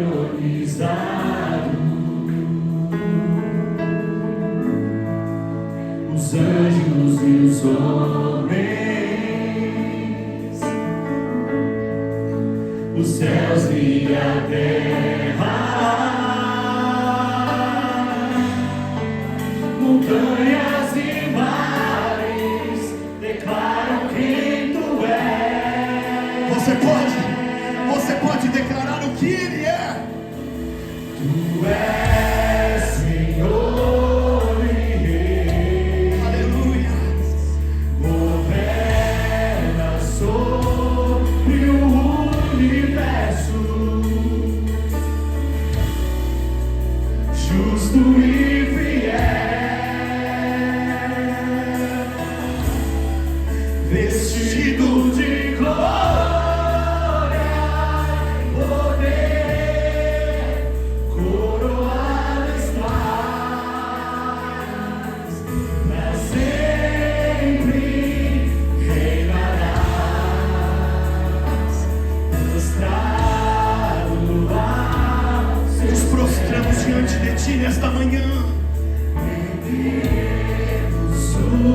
entronizado. Os anjos e os homens, os céus e a terra, montanhas e mares declaram quem tu és. Você pode declarar o que Ele é. Tu és Senhor e Rei. Aleluia. Governa sobre o universo, justo e fiel, vestido de glória e poder, coroado estás, pra sempre reinarás, prostrado aos Nos prostramos diante de Ti nesta manhã. Rendemos o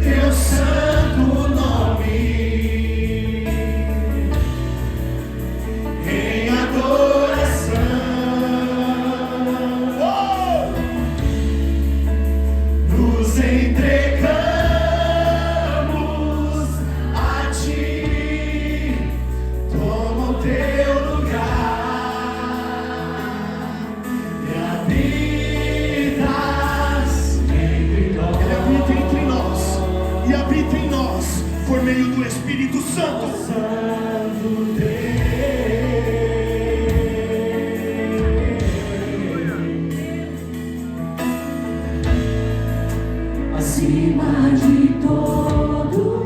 Teu santo nome em adoração. Nos entregamos a Ti, toma o Teu lugar e habitas entre nós. Ele habita entre nós e habita em nós por meio do Espírito Santo. Santo Deus. Acima de todo,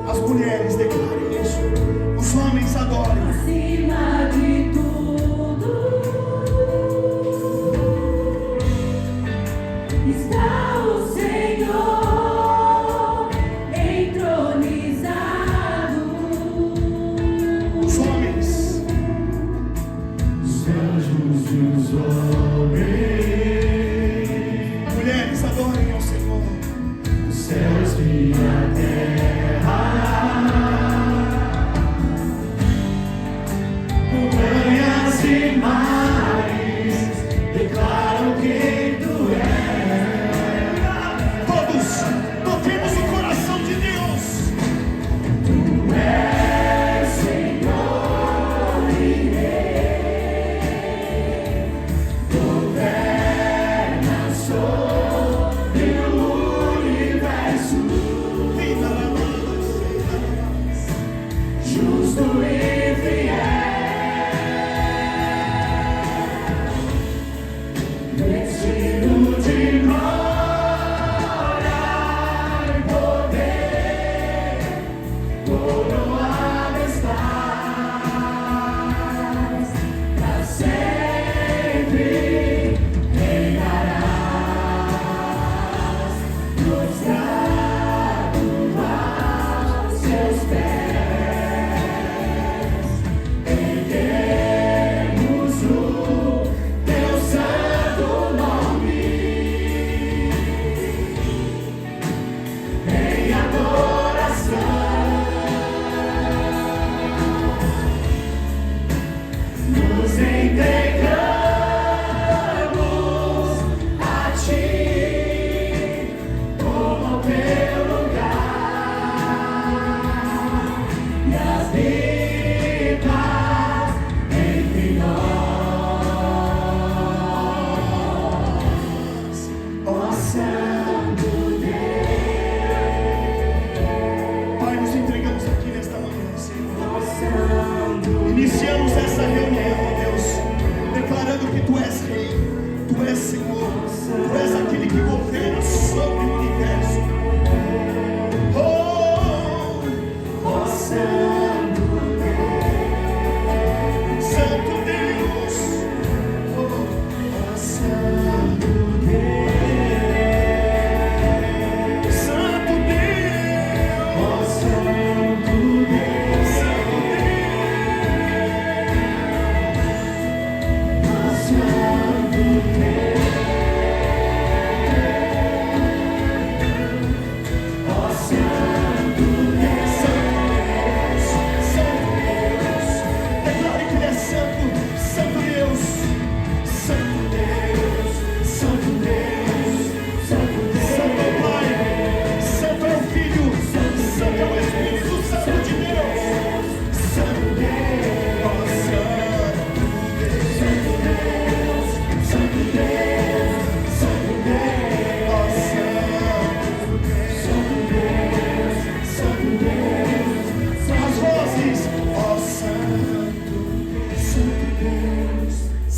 As mulheres declarem isso. Os homens adorem. acima de tudo, está o Senhor entronizado. Os homens. Os anjos e os homens, Mulheres adorem ao Senhor. os céus e a terra, montanhas e mares declaram quem tu és. Todos toquemos o coração de Deus. Tu és Senhor e Rei, governa sobre o universo, justo e fiel,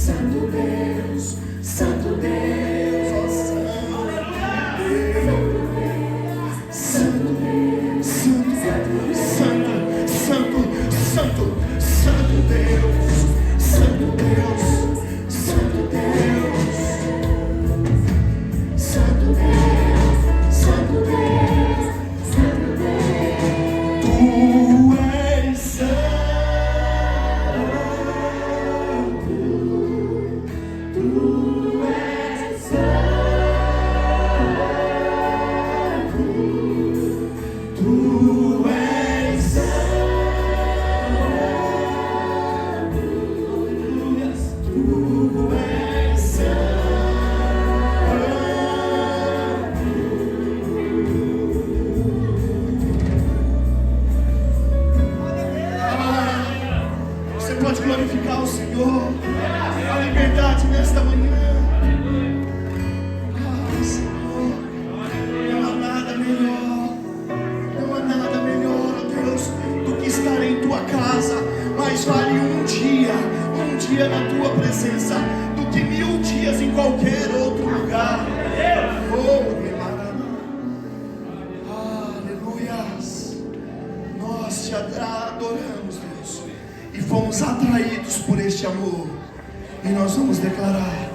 Santo Deus, Santo Deus, ó Santo Deus, Santo Deus, Santo, Santo, Santo, Santo Deus, Santo Deus, Santo Deus, Santo Deus, Santo Deus, Santo Deus, Tu és santo. Você pode glorificar o Senhor, a liberdade nesta manhã. Senhor, não há nada melhor, não há nada melhor, ó Deus, do que estar em Tua casa. Mais vale um dia na Tua presença, do que 1000 dias em qualquer outro lugar. Aleluias. Nós te adoramos, Deus, e fomos atraídos por este amor. E nós vamos declarar: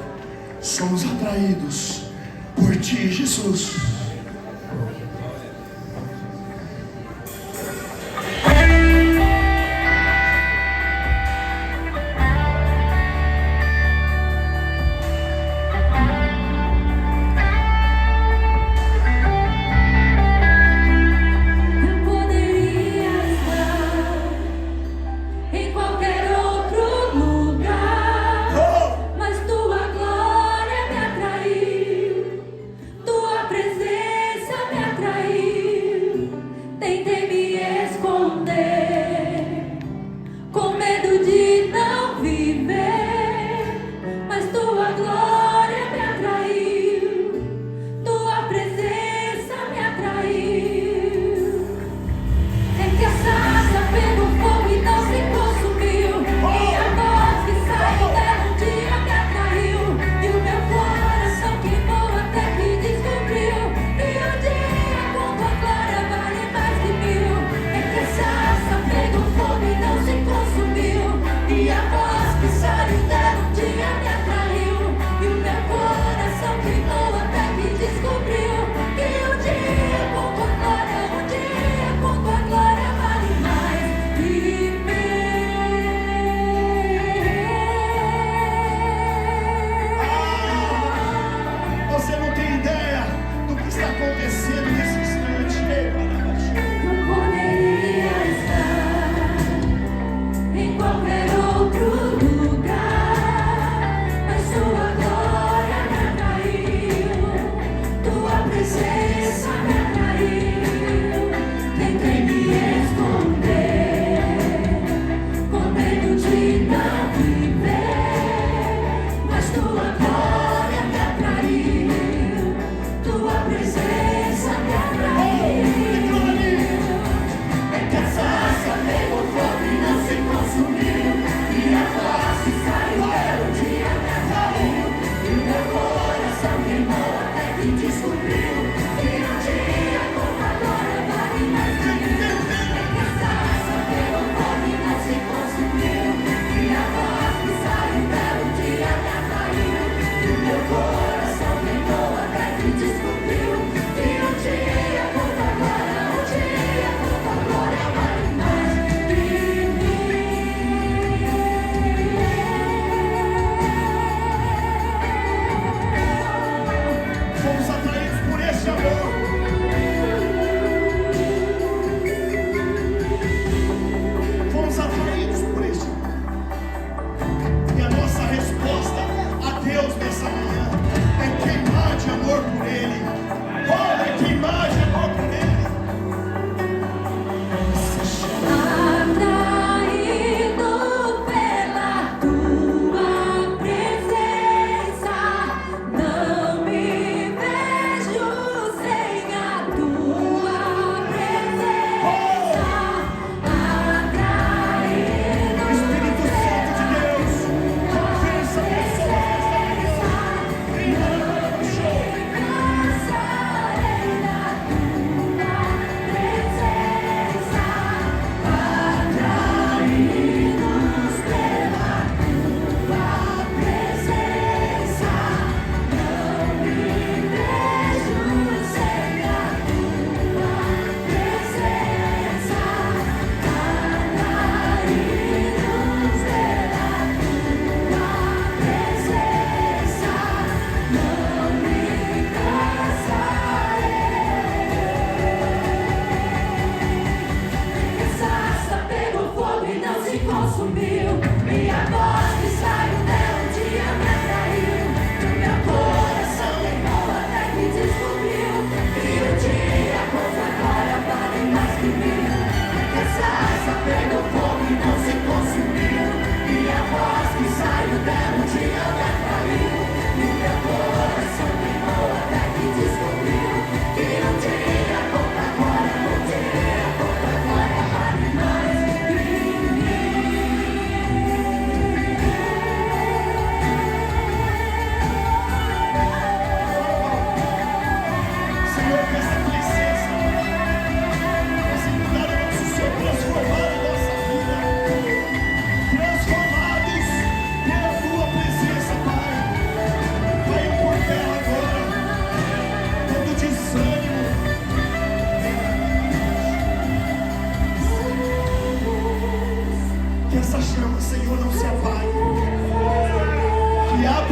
somos atraídos por Ti, Jesus. Tua presença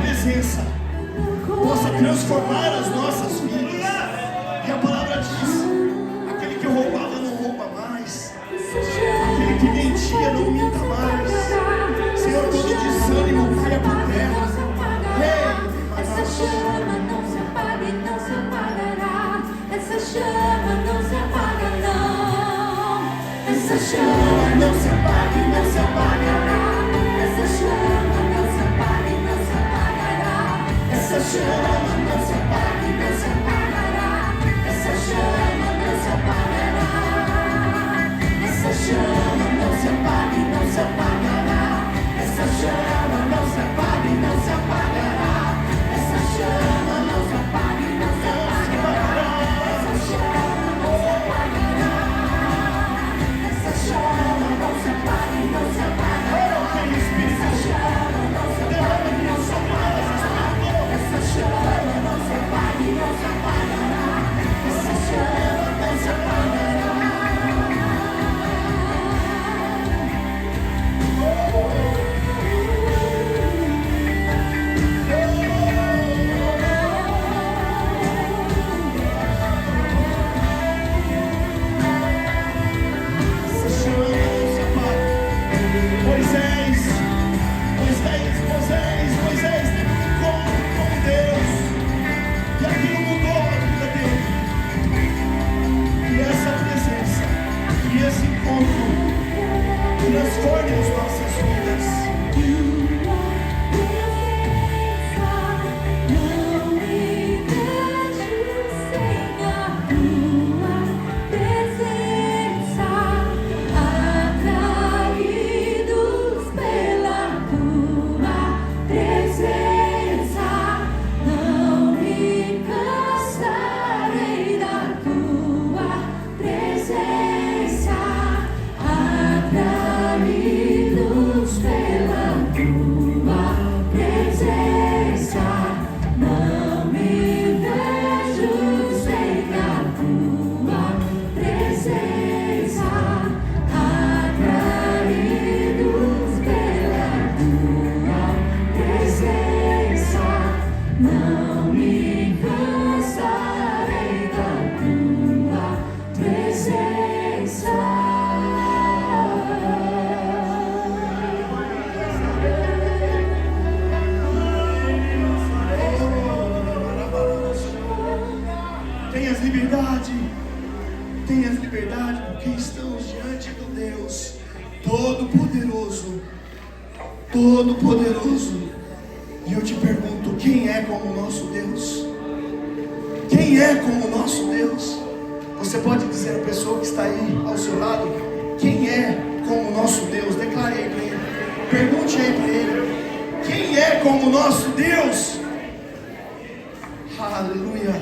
presença possa transformar as nossas vidas. E a palavra diz: aquele que roubava não rouba mais, aquele que mentia não minta mais. Senhor, todo desânimo caia por terra. Essa chama não se apaga e não se apagará. Essa chama não se apaga, não. Essa chama não se apaga e não se apagará. Essa chama não se apaga e não se apagará. Essa chama não se apaga e não se apagará. Essa chama não se apagará. Essa chama não se apaga e não se apagará. Essa chama não se apaga e não se apagará. Essa chama não se apaga e não se apagará. Essa chama não se apagará. Essa chama não se apaga e não se apagará. Essa chama não se apaga e não se apagará. Essa chama não se apaga e não se apagará. Essa chama não se apagará. Moisés teve um encontro com Deus e aquilo mudou a vida dele. Que essa presença, que esse encontro transforme as nossas vidas. Tenhas liberdade, porque estamos diante do Deus Todo-Poderoso, Todo-Poderoso. E eu te pergunto, quem é como o nosso Deus? Quem é como o nosso Deus? Você pode dizer à pessoa que está aí ao seu lado: quem é como o nosso Deus? Declare aí para ele, pergunte aí para ele: quem é como o nosso Deus? Aleluia.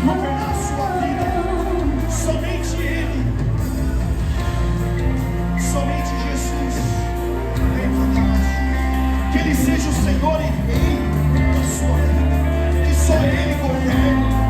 governar a sua vida. Somente Ele. Somente Jesus. Que Ele seja o Senhor e Rei da sua vida. Que só Ele governe.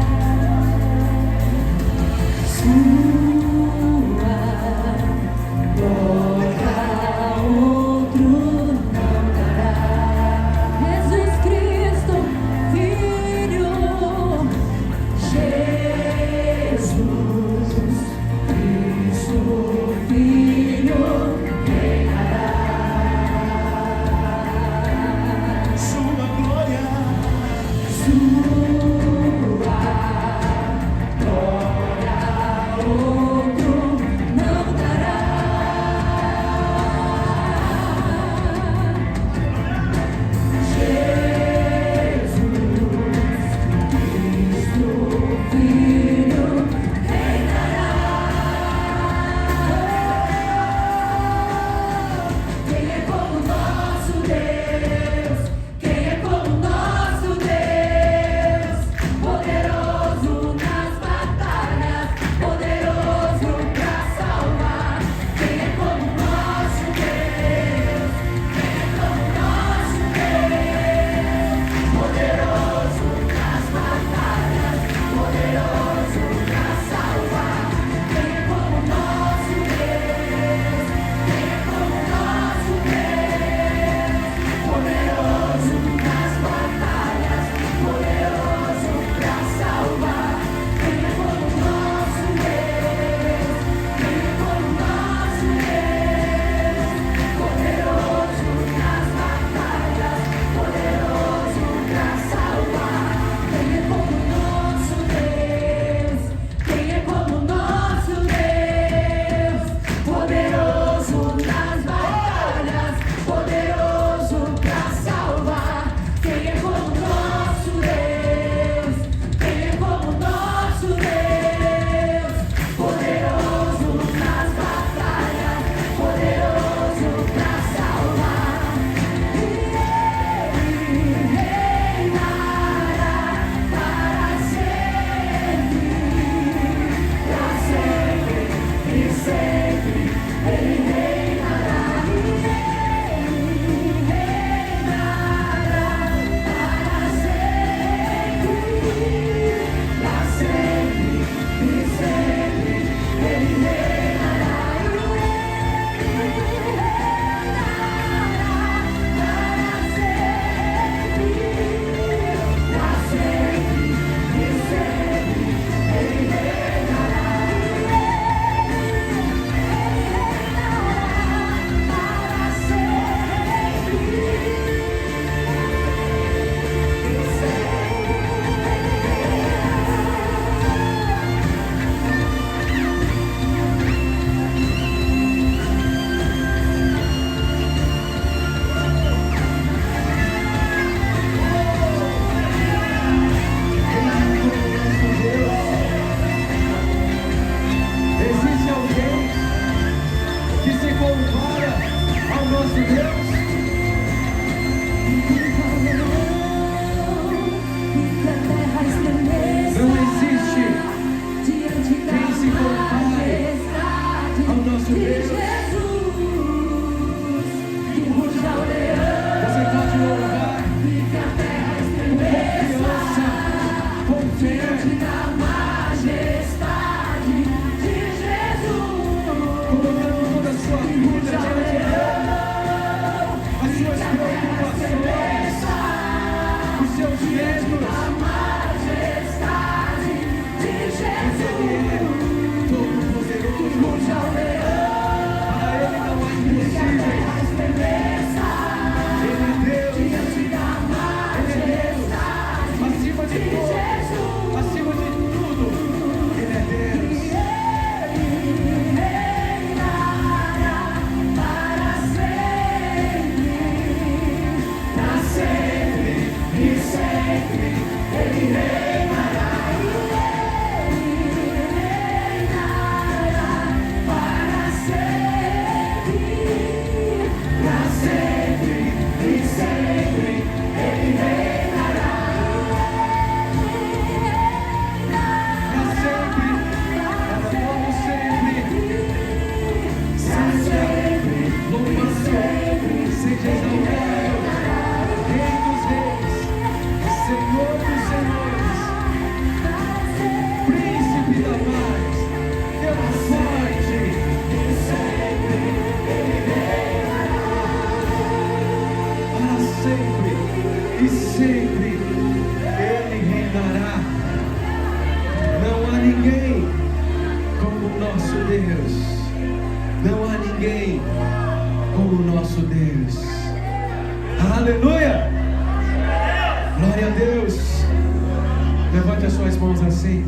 Acima de tudo, Ele é Deus. as mãos assim.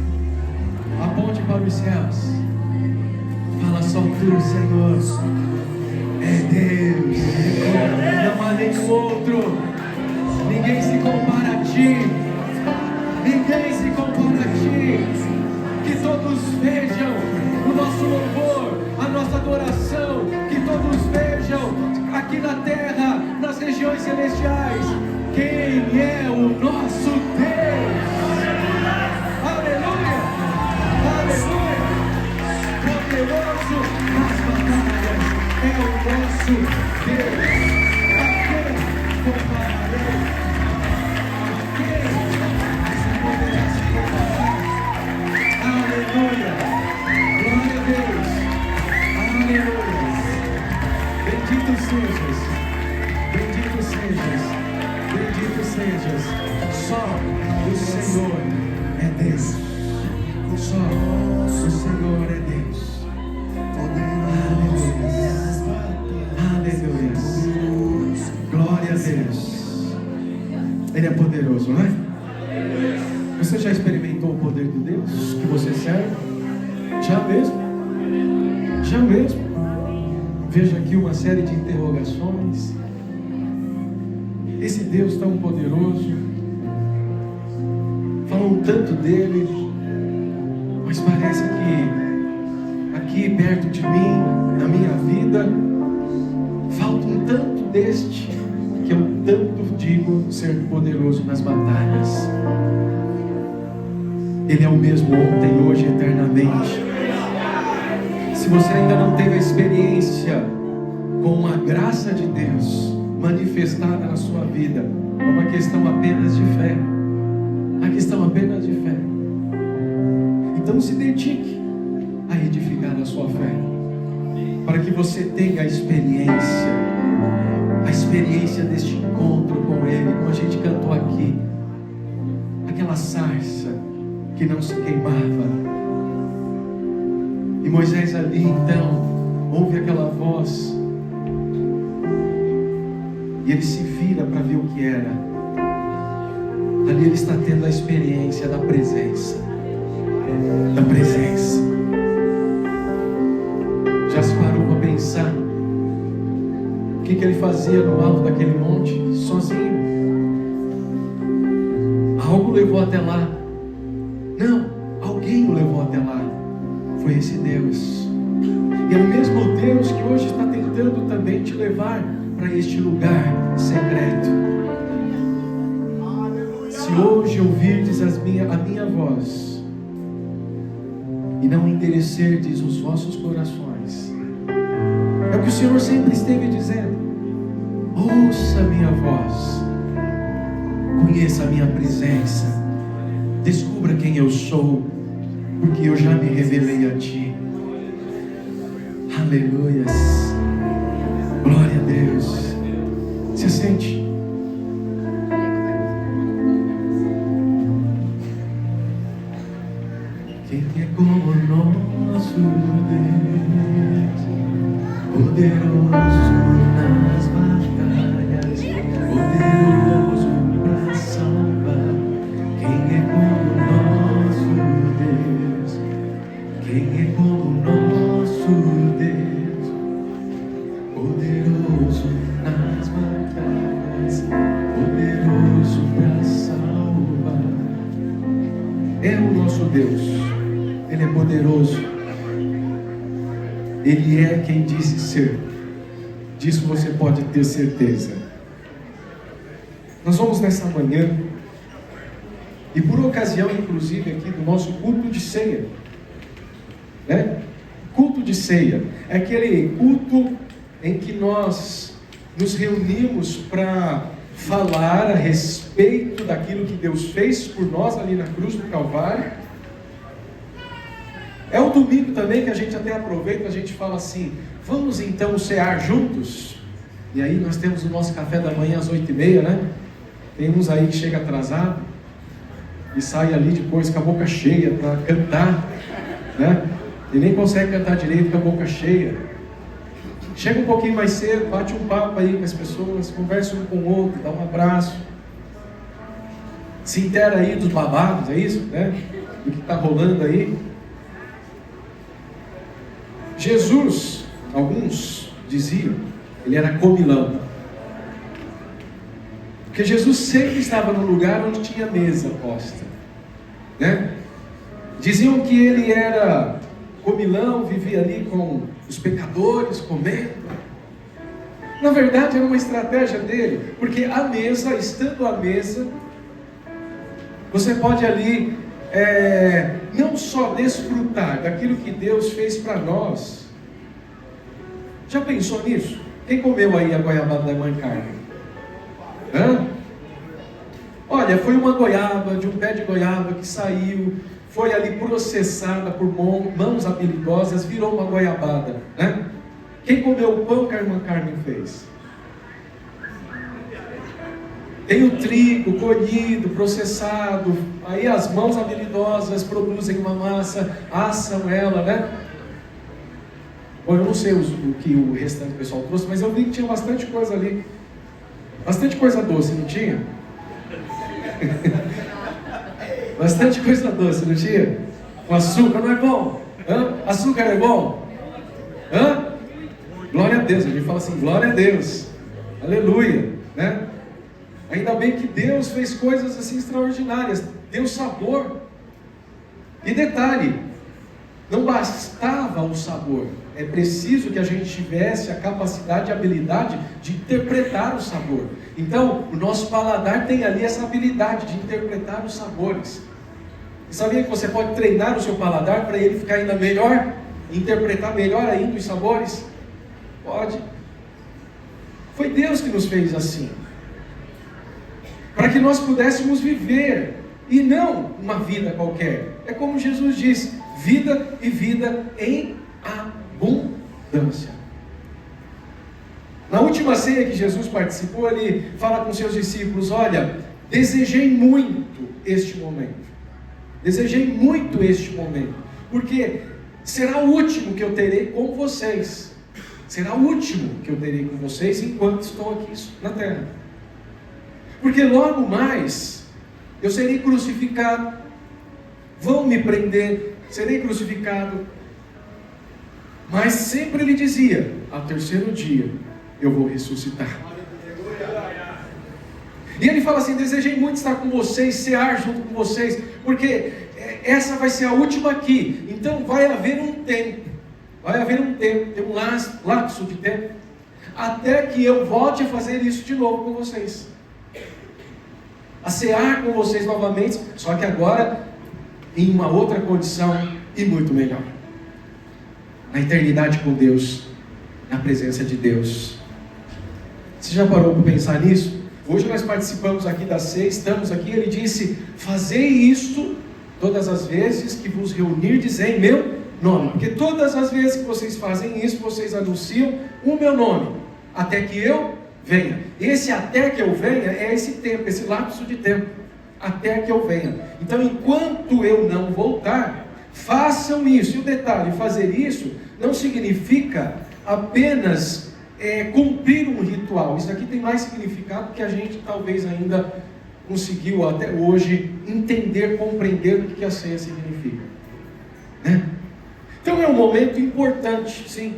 Aponte para os céus. Fala só tu, Senhor. É Deus. Não há nenhum outro. Ninguém se compara a ti. Ninguém se compara a ti. Que todos vejam o nosso louvor, a nossa adoração. Que todos vejam aqui na terra, nas regiões celestiais, quem é o nosso Deus. Aleluia, aleluia. Poderoso nas batalhas é o nosso Deus. A quem compararei? A quem se poderá se comparar? Aleluia, glória a Deus. Aleluia. Bendito sejas, bendito sejas, bendito sejas. Só o Senhor é Deus. Só o Senhor é Deus. Aleluia. Aleluia. Glória a Deus. Ele é poderoso, não é? Você já experimentou o poder de Deus que você serve? Já mesmo? Já mesmo? Veja aqui uma série de interrogações. Esse Deus tão poderoso, falam tanto dele, mas parece que aqui perto de mim, na minha vida, falta um tanto deste que eu tanto digo ser poderoso nas batalhas. Ele é o mesmo ontem, hoje, eternamente. Se você ainda não teve a experiência com a graça de Deus manifestada na sua vida, é uma questão apenas de fé. A questão apenas de fé. Então se dedique a edificar a sua fé, para que você tenha a experiência deste encontro com Ele, como a gente cantou aqui, aquela sarça que não se queimava. E Moisés ali então ouve aquela voz e ele se vira para ver o que era. Ali ele está tendo a experiência da presença. Da presença. Já se parou para pensar o que ele fazia no alto daquele monte sozinho? Algo levou até lá. Não, alguém o levou até lá. Foi esse Deus. E é o mesmo Deus que hoje está tentando também te levar para este lugar secreto. Se hoje ouvirdes a minha voz e não endurecerdes os vossos corações, é o que o Senhor sempre esteve dizendo. Ouça a minha voz, conheça a minha presença, descubra quem eu sou, porque eu já me revelei a ti. Aleluias. Glória a Deus. Se sente. Quem é como o nosso Deus, poderoso nas batalhas, poderoso para salvar. Quem é como o nosso Deus? Quem é como o nosso Deus, poderoso nas batalhas, poderoso para salvar. É o nosso Deus. Ele é poderoso. Ele é quem disse ser. Disso você pode ter certeza. Nós vamos nessa manhã, e por ocasião inclusive aqui do nosso culto de ceia, né? Culto de ceia é aquele culto em que nós nos reunimos para falar a respeito daquilo que Deus fez por nós ali na cruz do Calvário. É o domingo também que a gente até aproveita, a gente fala assim, vamos então cear juntos? E aí nós temos o nosso café da manhã às 8h30, né? Tem uns aí que chega atrasado e sai ali depois com a boca cheia para cantar, né? E nem consegue cantar direito com a boca cheia. Chega um pouquinho mais cedo, bate um papo aí com as pessoas, conversa um com o outro, dá um abraço. se intera aí dos babados, é isso? Né? Do que está rolando aí. Jesus, alguns diziam, ele era comilão. Porque Jesus sempre estava no lugar onde tinha mesa posta, né? Diziam que ele era comilão, vivia ali com os pecadores, comendo. Na verdade era uma estratégia dele, porque a mesa, estando à mesa, você pode ali não só desfrutar daquilo que Deus fez para nós. Já pensou nisso? Quem comeu aí a goiabada da mãe Carmen? Hã? Olha, foi uma goiaba, de um pé de goiaba que saiu, foi ali processada por mãos habilidosas, virou uma goiabada, né? Quem comeu o pão que a irmã Carmen fez? Tem o trigo colhido, processado, aí as mãos habilidosas produzem uma massa, assam ela, né? Bom, eu não sei o que o restante do pessoal trouxe, mas eu vi que tinha bastante coisa ali. Bastante coisa doce, não tinha? Bastante coisa doce, não tinha? O açúcar não é bom? Hã? Açúcar é bom? Hã? Glória a Deus, a gente fala assim, glória a Deus, aleluia, né? Ainda bem que Deus fez coisas assim extraordinárias, deu sabor. E detalhe, não bastava o sabor, é preciso que a gente tivesse a capacidade e a habilidade de interpretar o sabor. Então, o nosso paladar tem ali essa habilidade de interpretar os sabores. E sabia que você pode treinar o seu paladar para ele ficar ainda melhor, interpretar melhor ainda os sabores? Pode. Foi Deus que nos fez assim, para que nós pudéssemos viver, e não uma vida qualquer. É como Jesus disse, vida e vida em abundância. Na última ceia que Jesus participou, ele fala com seus discípulos, olha, desejei muito este momento. Desejei muito este momento, porque será o último que eu terei com vocês. Será o último que eu terei com vocês enquanto estou aqui na terra. Porque logo mais eu serei crucificado, vão me prender, serei crucificado. Mas sempre ele dizia, ao terceiro dia eu vou ressuscitar. E ele fala assim, desejei muito estar com vocês, cear junto com vocês, porque essa vai ser a última aqui. Então vai haver um tempo, tem um lapso de tempo, até que eu volte a fazer isso de novo com vocês. A cear com vocês novamente, só que agora em uma outra condição e muito melhor. Na eternidade com Deus, na presença de Deus. Você já parou para pensar nisso? Hoje nós participamos aqui da ceia, estamos aqui, ele disse, fazei isto todas as vezes que vos reunirdes em meu nome. Porque todas as vezes que vocês fazem isso, vocês anunciam o meu nome, até que eu venha. Esse até que eu venha é esse tempo, esse lapso de tempo, até que eu venha. Então enquanto eu não voltar, façam isso. E o detalhe, fazer isso não significa apenas cumprir um ritual. Isso aqui tem mais significado que a gente talvez ainda conseguiu até hoje entender, compreender o que a ceia significa, né? Então é um momento importante, sim.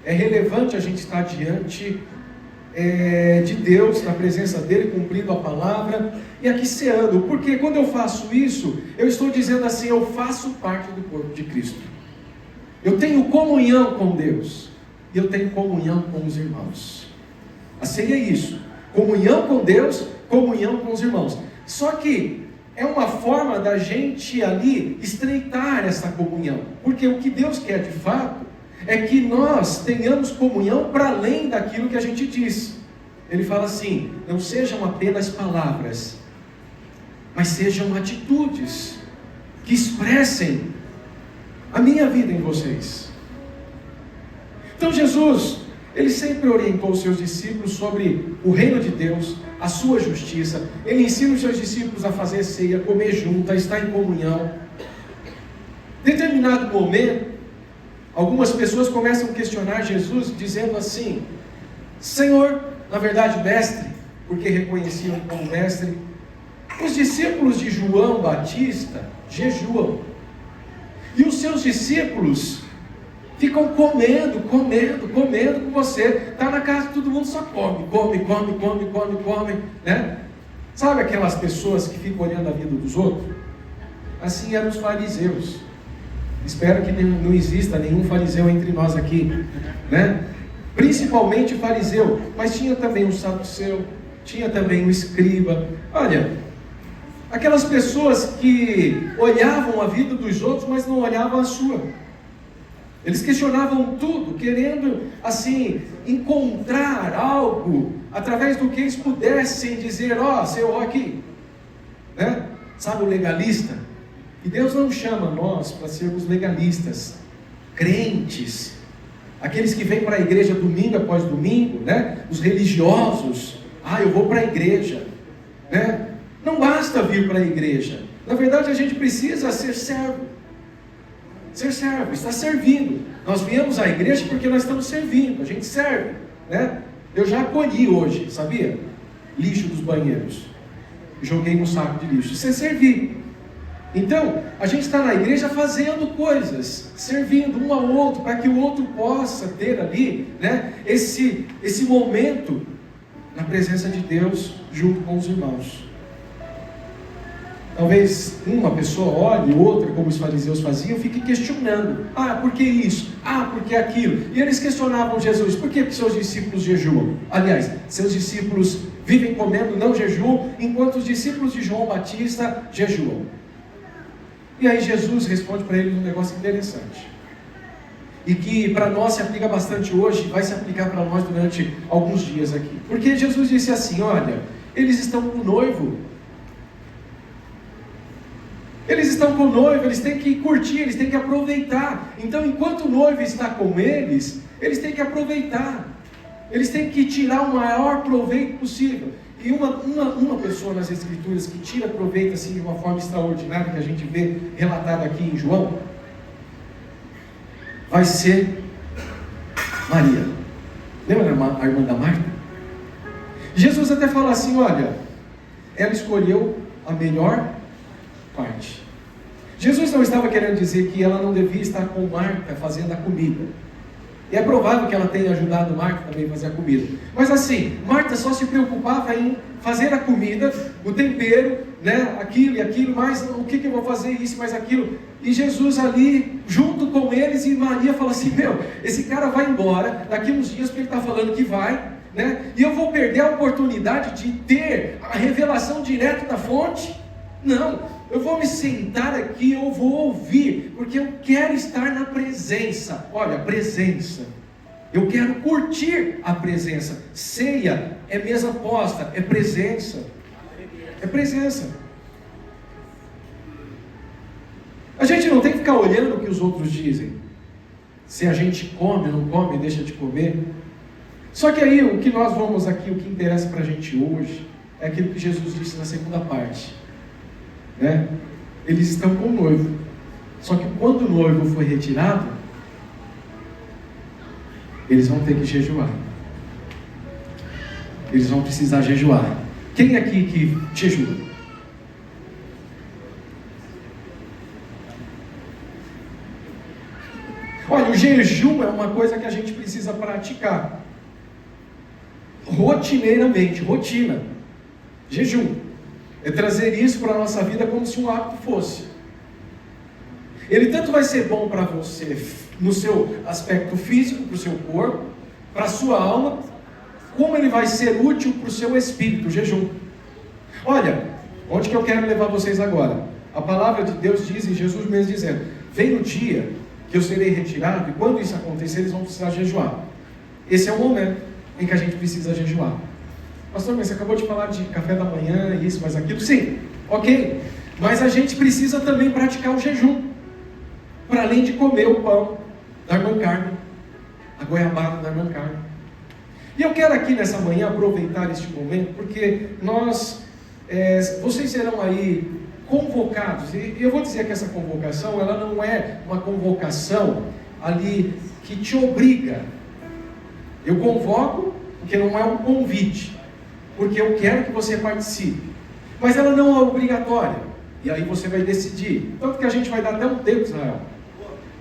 É relevante a gente estar diante de Deus, na presença dele, cumprindo a palavra e aqui ceando, porque quando eu faço isso, eu estou dizendo assim, eu faço parte do corpo de Cristo. Eu tenho comunhão com Deus e eu tenho comunhão com os irmãos. A ceia é isso, comunhão com Deus, comunhão com os irmãos. Só que é uma forma da gente ali estreitar essa comunhão, porque o que Deus quer de fato é que nós tenhamos comunhão para além daquilo que a gente diz. Ele fala assim, não sejam apenas palavras, mas sejam atitudes que expressem a minha vida em vocês. Então Jesus, ele sempre orientou os seus discípulos sobre o reino de Deus, a sua justiça. Ele ensina os seus discípulos a fazer ceia, comer junto, a estar em comunhão. Em determinado momento, algumas pessoas começam a questionar Jesus, dizendo assim, Senhor, na verdade mestre, porque reconheciam como mestre, Os discípulos de João Batista jejuam. E os seus discípulos ficam comendo com você. Está na casa, todo mundo só come, né? Sabe aquelas pessoas que ficam olhando a vida dos outros? Assim eram os fariseus. Espero que não exista nenhum fariseu entre nós aqui, né? Principalmente fariseu, mas tinha também um saduceu, tinha também um escriba. Olha, aquelas pessoas que olhavam a vida dos outros, mas não olhavam a sua. Eles questionavam tudo, querendo assim encontrar algo através do que eles pudessem dizer: ó, seu aqui, né? Sabe o legalista? E Deus não chama nós para sermos legalistas, crentes, aqueles que vêm para a igreja domingo após domingo, né? Os religiosos. Eu vou para a igreja, né? Não basta vir para a igreja. Na verdade, a gente precisa ser servo. Ser servo, está servindo. Nós viemos à igreja porque nós estamos servindo, a gente serve, né? Eu já acolhi hoje, sabia? Lixo dos banheiros. Joguei no saco de lixo. Isso é servir. Então, a gente está na igreja fazendo coisas, servindo um ao outro, para que o outro possa ter ali, né, esse momento na presença de Deus, junto com os irmãos. Talvez uma pessoa olhe, outra, como os fariseus faziam, fique questionando: por que isso? Por que aquilo? E eles questionavam Jesus: por que seus discípulos jejuam? Aliás, seus discípulos vivem comendo, não jejuam, enquanto os discípulos de João Batista jejuam. E aí Jesus responde para eles um negócio interessante, e que para nós se aplica bastante hoje, vai se aplicar para nós durante alguns dias aqui. Porque Jesus disse assim: olha, eles estão com o noivo. Eles estão com o noivo, eles têm que curtir, eles têm que aproveitar. Então, enquanto o noivo está com eles, eles têm que aproveitar. Eles têm que tirar o maior proveito possível. E uma pessoa nas Escrituras que tira proveito assim de uma forma extraordinária, que a gente vê relatado aqui em João, vai ser Maria. Lembra a irmã da Marta? Jesus até fala assim: olha, ela escolheu a melhor parte. Jesus não estava querendo dizer que ela não devia estar com Marta fazendo a comida. E é provável que ela tenha ajudado Marta também a fazer a comida. Mas assim, Marta só se preocupava em fazer a comida, o tempero, né? Aquilo e aquilo, mas o que eu vou fazer, isso, mais aquilo. E Jesus ali, junto com eles, e Maria fala assim: esse cara vai embora daqui uns dias, porque ele está falando que vai, né? E eu vou perder a oportunidade de ter a revelação direto da fonte? Não, eu vou me sentar aqui, eu vou ouvir, porque eu quero estar na presença. Olha, presença. Eu quero curtir a presença. Ceia é mesa posta, é presença. É presença. A gente não tem que ficar olhando o que os outros dizem. Se a gente come, não come, deixa de comer. Só que aí, o que nós vamos aqui, o que interessa para a gente hoje, é aquilo que Jesus disse na segunda parte. Né? Eles estão com o noivo. Só que quando o noivo foi retirado, eles vão ter que jejuar. Eles vão precisar jejuar. Quem aqui que jejua? Olha, o jejum é uma coisa que a gente precisa praticar rotineiramente, rotina. Jejum é trazer isso para a nossa vida como se um hábito fosse. Ele tanto vai ser bom para você no seu aspecto físico, para o seu corpo, para a sua alma, como ele vai ser útil para o seu espírito, o jejum. Olha, onde que eu quero levar vocês agora? A palavra de Deus diz, e Jesus mesmo dizendo: vem o dia que eu serei retirado, e quando isso acontecer, eles vão precisar jejuar. Esse é o momento em que a gente precisa jejuar. Pastor, mas você acabou de falar de café da manhã, isso, mas aquilo. Sim, ok. Mas a gente precisa também praticar o jejum. Para além de comer o pão da irmã Carmen, a goiabada da irmã Carmen. E eu quero aqui nessa manhã aproveitar este momento, porque vocês serão aí convocados. E eu vou dizer que essa convocação, ela não é uma convocação ali que te obriga. Eu convoco porque não é um convite, porque eu quero que você participe. mas ela não é obrigatória. E aí você vai decidir. Tanto que a gente vai dar até um tempo, Israel.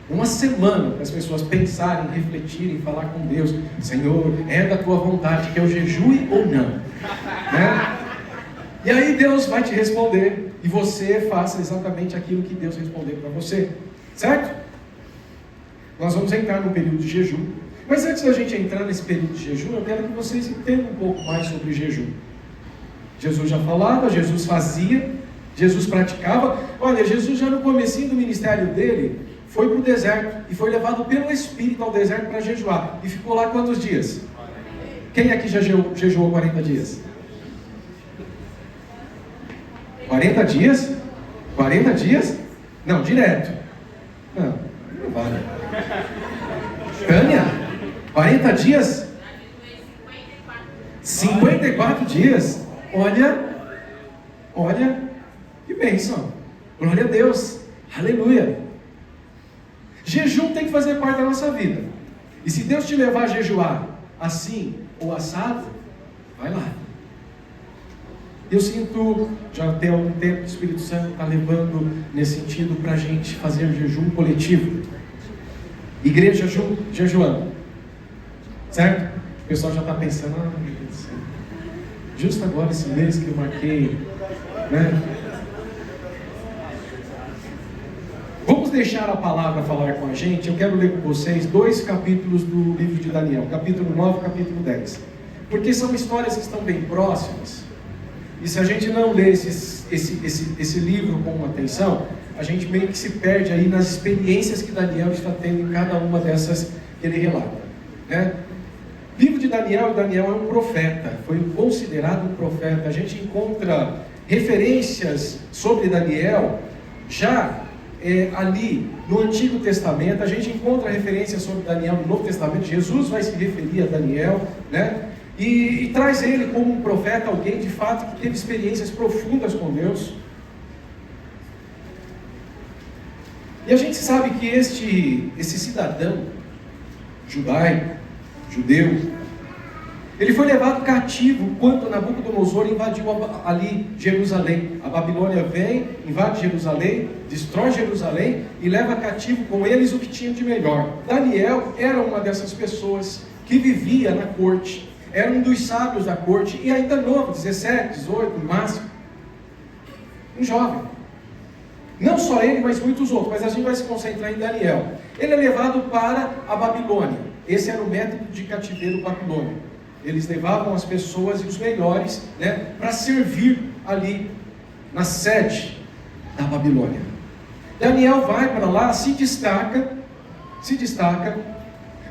Uma semana para as pessoas pensarem, refletirem, falar com Deus. Senhor, é da tua vontade que eu jejue ou não? Né? E aí Deus vai te responder. E você faça exatamente aquilo que Deus responder para você. Certo? Nós vamos entrar no período de jejum. Mas antes da gente entrar nesse período de jejum, eu quero que vocês entendam um pouco mais sobre jejum. Jesus já falava, Jesus fazia, Jesus praticava. Olha, Jesus já no comecinho do ministério dele foi para o deserto e foi levado pelo Espírito ao deserto para jejuar. E ficou lá quantos dias? Quem aqui já jejuou 40 dias? 40 dias? 40 dias? Não, direto. Não vale. Tânia, 40 dias? 54 dias. Olha, que bênção. Glória a Deus. Aleluia. Jejum tem que fazer parte da nossa vida. E se Deus te levar a jejuar assim ou assado, vai lá. Eu sinto, já tem algum tempo, o Espírito Santo está levando nesse sentido para a gente fazer jejum coletivo. Igreja jejuando. Certo? O pessoal já está pensando, meu Deus do céu. Justo agora esse mês que eu marquei, né? Vamos deixar a palavra falar com a gente. Eu quero ler com vocês 2 capítulos do livro de Daniel, capítulo 9 e capítulo 10. Porque são histórias que estão bem próximas. E se a gente não ler esse livro com atenção, a gente meio que se perde aí nas experiências que Daniel está tendo em cada uma dessas que ele relata, né? Livro de Daniel é um profeta, foi considerado um profeta. A gente encontra referências sobre Daniel já ali no Antigo Testamento. A gente encontra referências sobre Daniel no Novo Testamento. Jesus vai se referir a Daniel, né? E traz ele como um profeta, alguém de fato que teve experiências profundas com Deus. E a gente sabe que esse cidadão judeu, ele foi levado cativo quando Nabucodonosor invadiu ali Jerusalém. A Babilônia vem, invade Jerusalém, destrói Jerusalém e leva cativo com eles o que tinha de melhor. Daniel era uma dessas pessoas que vivia na corte, era um dos sábios da corte e ainda novo, 17, 18 no máximo, um jovem. Não só ele, mas muitos outros, mas a gente vai se concentrar em Daniel. Ele é levado para a Babilônia. Esse era o método de cativeiro babilônico. Eles levavam as pessoas e os melhores, né, para servir ali na sede da Babilônia. Daniel vai para lá, se destaca,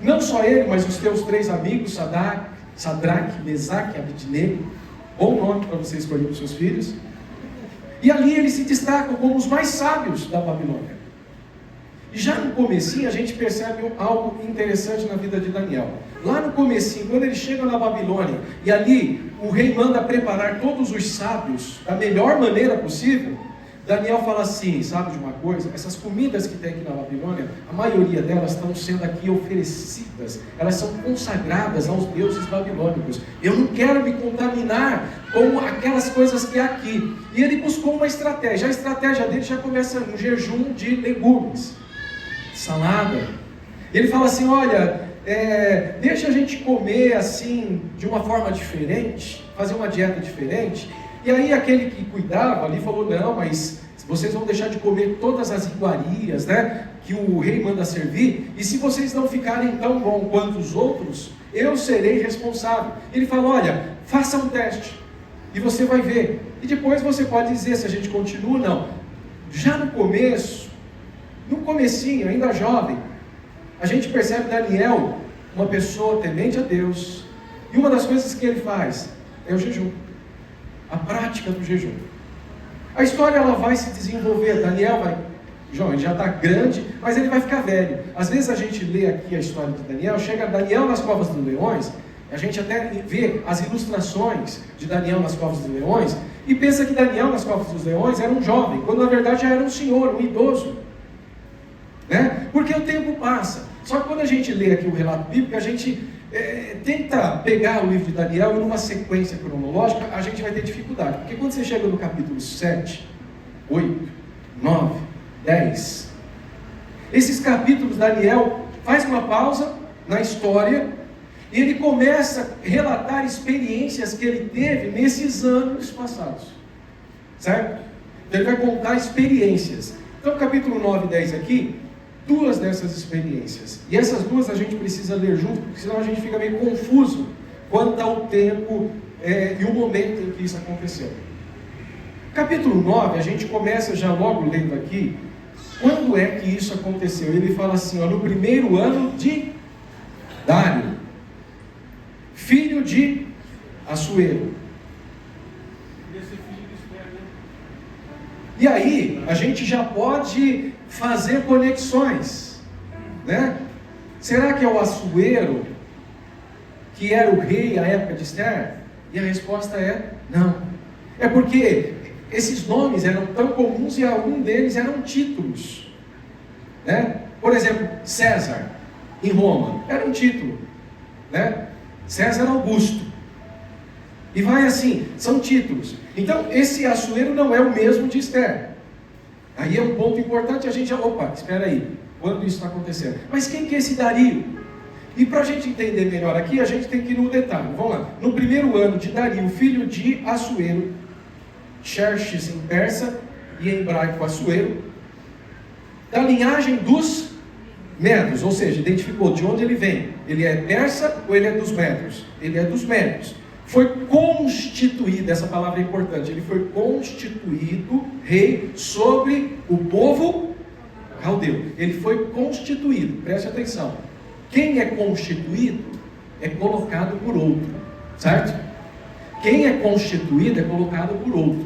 não só ele, mas os teus 3 amigos, Sadraque, Mesaque e Abednego, bom nome para você escolher para os seus filhos. E ali eles se destacam como os mais sábios da Babilônia. E já no comecinho a gente percebe algo interessante na vida de Daniel. Lá no comecinho, quando eles chegam na Babilônia, e ali o rei manda preparar todos os sábios da melhor maneira possível, Daniel fala assim, sabe de uma coisa? Essas comidas que tem aqui na Babilônia, a maioria delas estão sendo aqui oferecidas, elas são consagradas aos deuses babilônicos. Eu não quero me contaminar com aquelas coisas que há aqui. E ele buscou uma estratégia. A estratégia dele já começa um jejum de legumes, salada. Ele fala assim, olha, deixa a gente comer assim, de uma forma diferente, fazer uma dieta diferente. E aí aquele que cuidava ali falou, não, mas vocês vão deixar de comer todas as iguarias, né, que o rei manda servir, e se vocês não ficarem tão bom quanto os outros, eu serei responsável. Ele falou, olha, faça um teste, e você vai ver, e depois você pode dizer se a gente continua ou não. Já no comecinho, ainda jovem, a gente percebe Daniel, uma pessoa temente a Deus, e uma das coisas que ele faz é o jejum, a prática do jejum. A história ela vai se desenvolver. Daniel João, ele já está grande, mas ele vai ficar velho. Às vezes a gente lê aqui a história de Daniel, chega Daniel nas covas dos leões, a gente até vê as ilustrações de Daniel nas covas dos leões, e pensa que Daniel nas covas dos leões era um jovem, quando na verdade já era um senhor, um idoso. né? Porque o tempo passa. Só que quando a gente lê aqui o relato bíblico, a gente tenta pegar o livro de Daniel e numa sequência cronológica, a gente vai ter dificuldade. Porque quando você chega no capítulo 7, 8, 9, 10, esses capítulos, Daniel faz uma pausa na história e ele começa a relatar experiências que ele teve nesses anos passados, certo? Então ele vai contar experiências. Então capítulo 9 e 10 aqui, duas dessas experiências, e essas duas a gente precisa ler junto, porque senão a gente fica meio confuso quanto ao tempo e o momento em que isso aconteceu. Capítulo 9, a gente começa já logo lendo aqui, quando é que isso aconteceu? Ele fala assim, ó, no primeiro ano de Dário, filho de Assuero. E aí, a gente já pode fazer conexões, né? Será que é o Assuero que era o rei à época de Esther? E a resposta é não. É porque esses nomes eram tão comuns e algum deles eram títulos, né? Por exemplo, César, em Roma, era um título, né? César Augusto. E vai assim, são títulos. Então, esse Assuero não é o mesmo de Esther. Aí é um ponto importante, a gente já, opa, espera aí, quando isso está acontecendo? Mas quem que é esse Dario? E para a gente entender melhor aqui, a gente tem que ir no detalhe. Vamos lá. No primeiro ano de Dario, filho de Assuero, Xerxes em persa e em hebraico Assuero, da linhagem dos Medos, ou seja, identificou de onde ele vem. Ele é persa ou ele é dos Medos? Ele é dos Medos. Foi constituído, essa palavra é importante, ele foi constituído rei sobre o povo caldeu. Ele foi constituído, preste atenção. Quem é constituído é colocado por outro, certo? Quem é constituído é colocado por outro.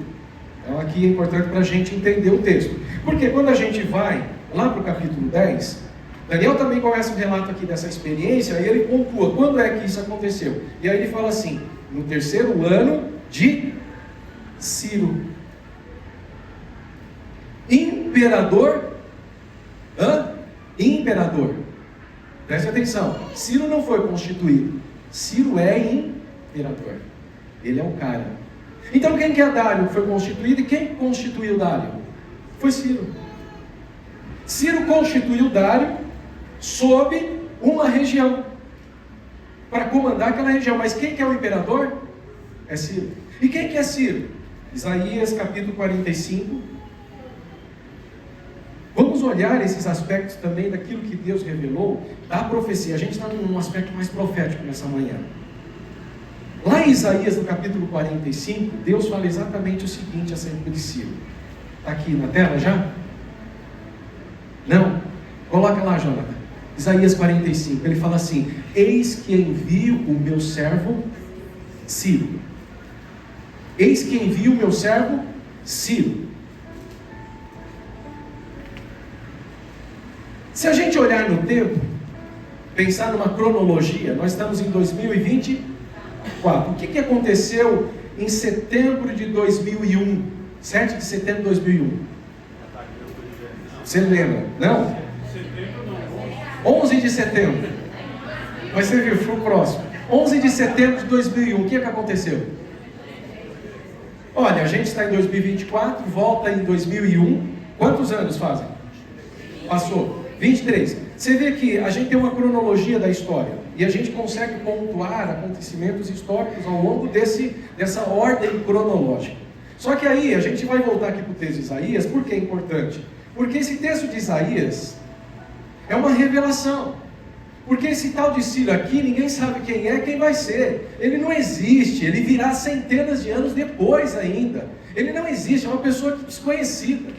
Então aqui é importante para a gente entender o texto. Porque quando a gente vai lá para o capítulo 10, Daniel também começa um relato aqui dessa experiência, e ele pontua quando é que isso aconteceu. E aí ele fala assim, no terceiro ano de Ciro, imperador, imperador, preste atenção, Ciro não foi constituído, Ciro é imperador, ele é o cara. Então quem que é Dário foi constituído, e quem constituiu Dário? Foi Ciro. Ciro constituiu Dário sob uma região, para comandar aquela região. Mas quem que é o imperador? É Ciro. E quem que é Ciro? Isaías capítulo 45. Vamos olhar esses aspectos também daquilo que Deus revelou da profecia. A gente está num aspecto mais profético nessa manhã. Lá em Isaías no capítulo 45, Deus fala exatamente o seguinte acerca de Ciro. Está aqui na tela já? Não? Coloca lá, Jonathan. Isaías 45, ele fala assim, eis que envio o meu servo Ciro. Eis que envio o meu servo Ciro. Se a gente olhar no tempo, pensar numa cronologia, nós estamos em 2024. O que aconteceu em setembro de 2001? 7 de setembro de 2001. Você lembra? Não? 11 de setembro. Mas você viu, foi o próximo. 11 de setembro de 2001. O que aconteceu? Olha, a gente está em 2024, volta em 2001. Quantos anos fazem? Passou 23. Você vê que a gente tem uma cronologia da história e a gente consegue pontuar acontecimentos históricos ao longo dessa ordem cronológica. Só que aí a gente vai voltar aqui para o texto de Isaías. Por que é importante? Porque esse texto de Isaías é uma revelação. Porque esse tal de Ciro aqui, ninguém sabe quem é, quem vai ser. Ele não existe, ele virá centenas de anos depois ainda. Ele não existe, é uma pessoa desconhecida.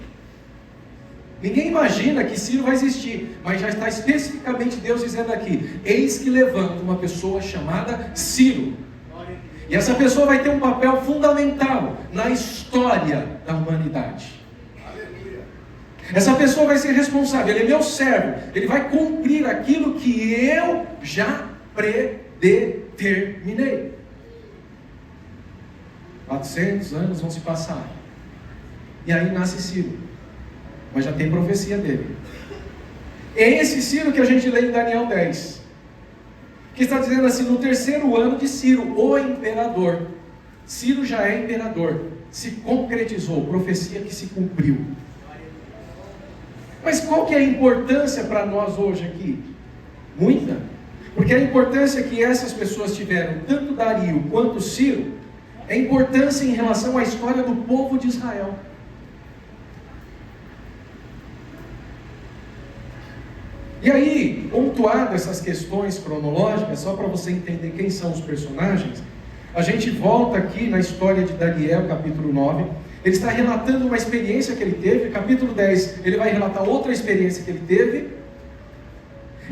Ninguém imagina que Ciro vai existir, mas já está especificamente Deus dizendo aqui, eis que levanta uma pessoa chamada Ciro. E essa pessoa vai ter um papel fundamental na história da humanidade. Essa pessoa vai ser responsável, ele é meu servo, ele vai cumprir aquilo que eu já predeterminei. 400 anos vão se passar, e aí nasce Ciro, mas já tem profecia dele. É esse Ciro que a gente lê em Daniel 10, que está dizendo assim: no terceiro ano de Ciro, o imperador. Ciro já é imperador, se concretizou, profecia que se cumpriu. Mas qual que é a importância para nós hoje aqui? Muita. Porque a importância que essas pessoas tiveram, tanto Dario quanto Ciro, é importância em relação à história do povo de Israel. E aí, pontuado essas questões cronológicas, só para você entender quem são os personagens, a gente volta aqui na história de Daniel, capítulo 9. Ele está relatando uma experiência que ele teve. Capítulo 10, ele vai relatar outra experiência que ele teve.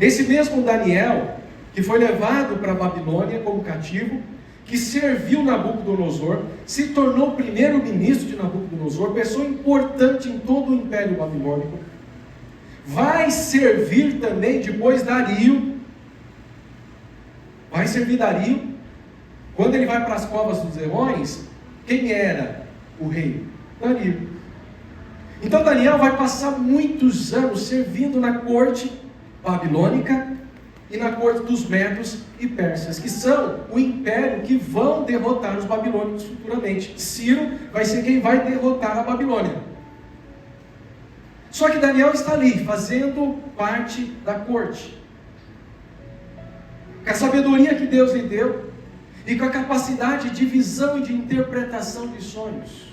Esse mesmo Daniel, que foi levado para a Babilônia como cativo, que serviu Nabucodonosor, se tornou o primeiro-ministro de Nabucodonosor, pessoa importante em todo o Império Babilônico. Vai servir também depois Dario. Vai servir Dario. Quando ele vai para as covas dos leões, quem era o rei? Dario. Então Daniel vai passar muitos anos servindo na corte babilônica e na corte dos medos e persas, que são o império que vão derrotar os babilônicos futuramente. Ciro vai ser quem vai derrotar a Babilônia. Só que Daniel está ali, fazendo parte da corte, com a sabedoria que Deus lhe deu, e com a capacidade de visão e de interpretação de sonhos.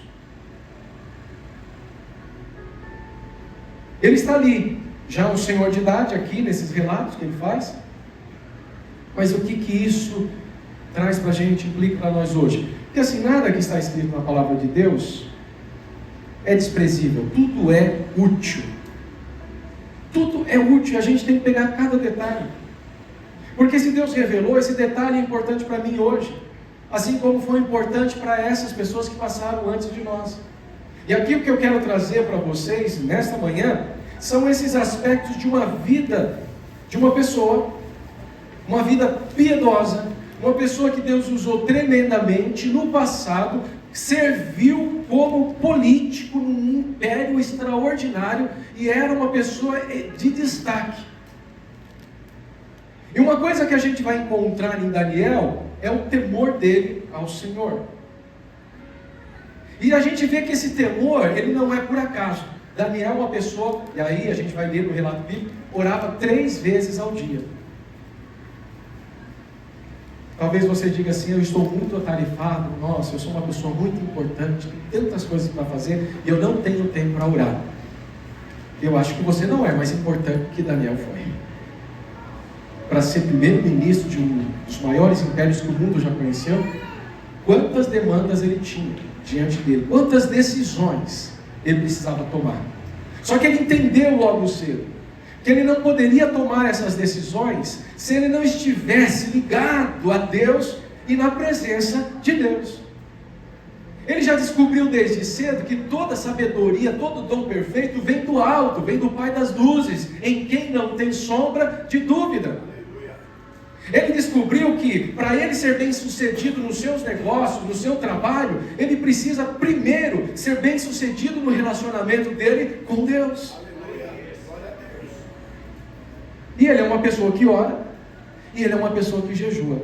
Ele está ali, já um senhor de idade aqui, nesses relatos que ele faz. Mas o que isso traz para a gente, implica para nós hoje? Porque assim, nada que está escrito na palavra de Deus é desprezível, tudo é útil. Tudo é útil, a gente tem que pegar cada detalhe. Porque se Deus revelou, esse detalhe é importante para mim hoje, assim como foi importante para essas pessoas que passaram antes de nós. E aqui o que eu quero trazer para vocês nesta manhã são esses aspectos de uma vida, de uma pessoa, uma vida piedosa, uma pessoa que Deus usou tremendamente no passado, serviu como político num império extraordinário e era uma pessoa de destaque. E uma coisa que a gente vai encontrar em Daniel é o temor dele ao Senhor. E a gente vê que esse temor, ele não é por acaso. Daniel é uma pessoa, e aí a gente vai ler no relato bíblico, orava 3 vezes ao dia. Talvez você diga assim: eu estou muito atarefado, nossa, eu sou uma pessoa muito importante, tem tantas coisas para fazer, e eu não tenho tempo para orar. Eu acho que você não é mais importante que Daniel foi. Para ser primeiro-ministro de um dos maiores impérios que o mundo já conheceu, quantas demandas ele tinha diante dele, quantas decisões ele precisava tomar. Só que ele entendeu logo cedo que ele não poderia tomar essas decisões se ele não estivesse ligado a Deus e na presença de Deus. Ele já descobriu desde cedo que toda sabedoria, todo dom perfeito vem do alto, vem do Pai das luzes, em quem não tem sombra de dúvida. Ele descobriu que para ele ser bem sucedido nos seus negócios, no seu trabalho, ele precisa primeiro ser bem sucedido no relacionamento dele com Deus. E ele é uma pessoa que ora, e ele é uma pessoa que jejua.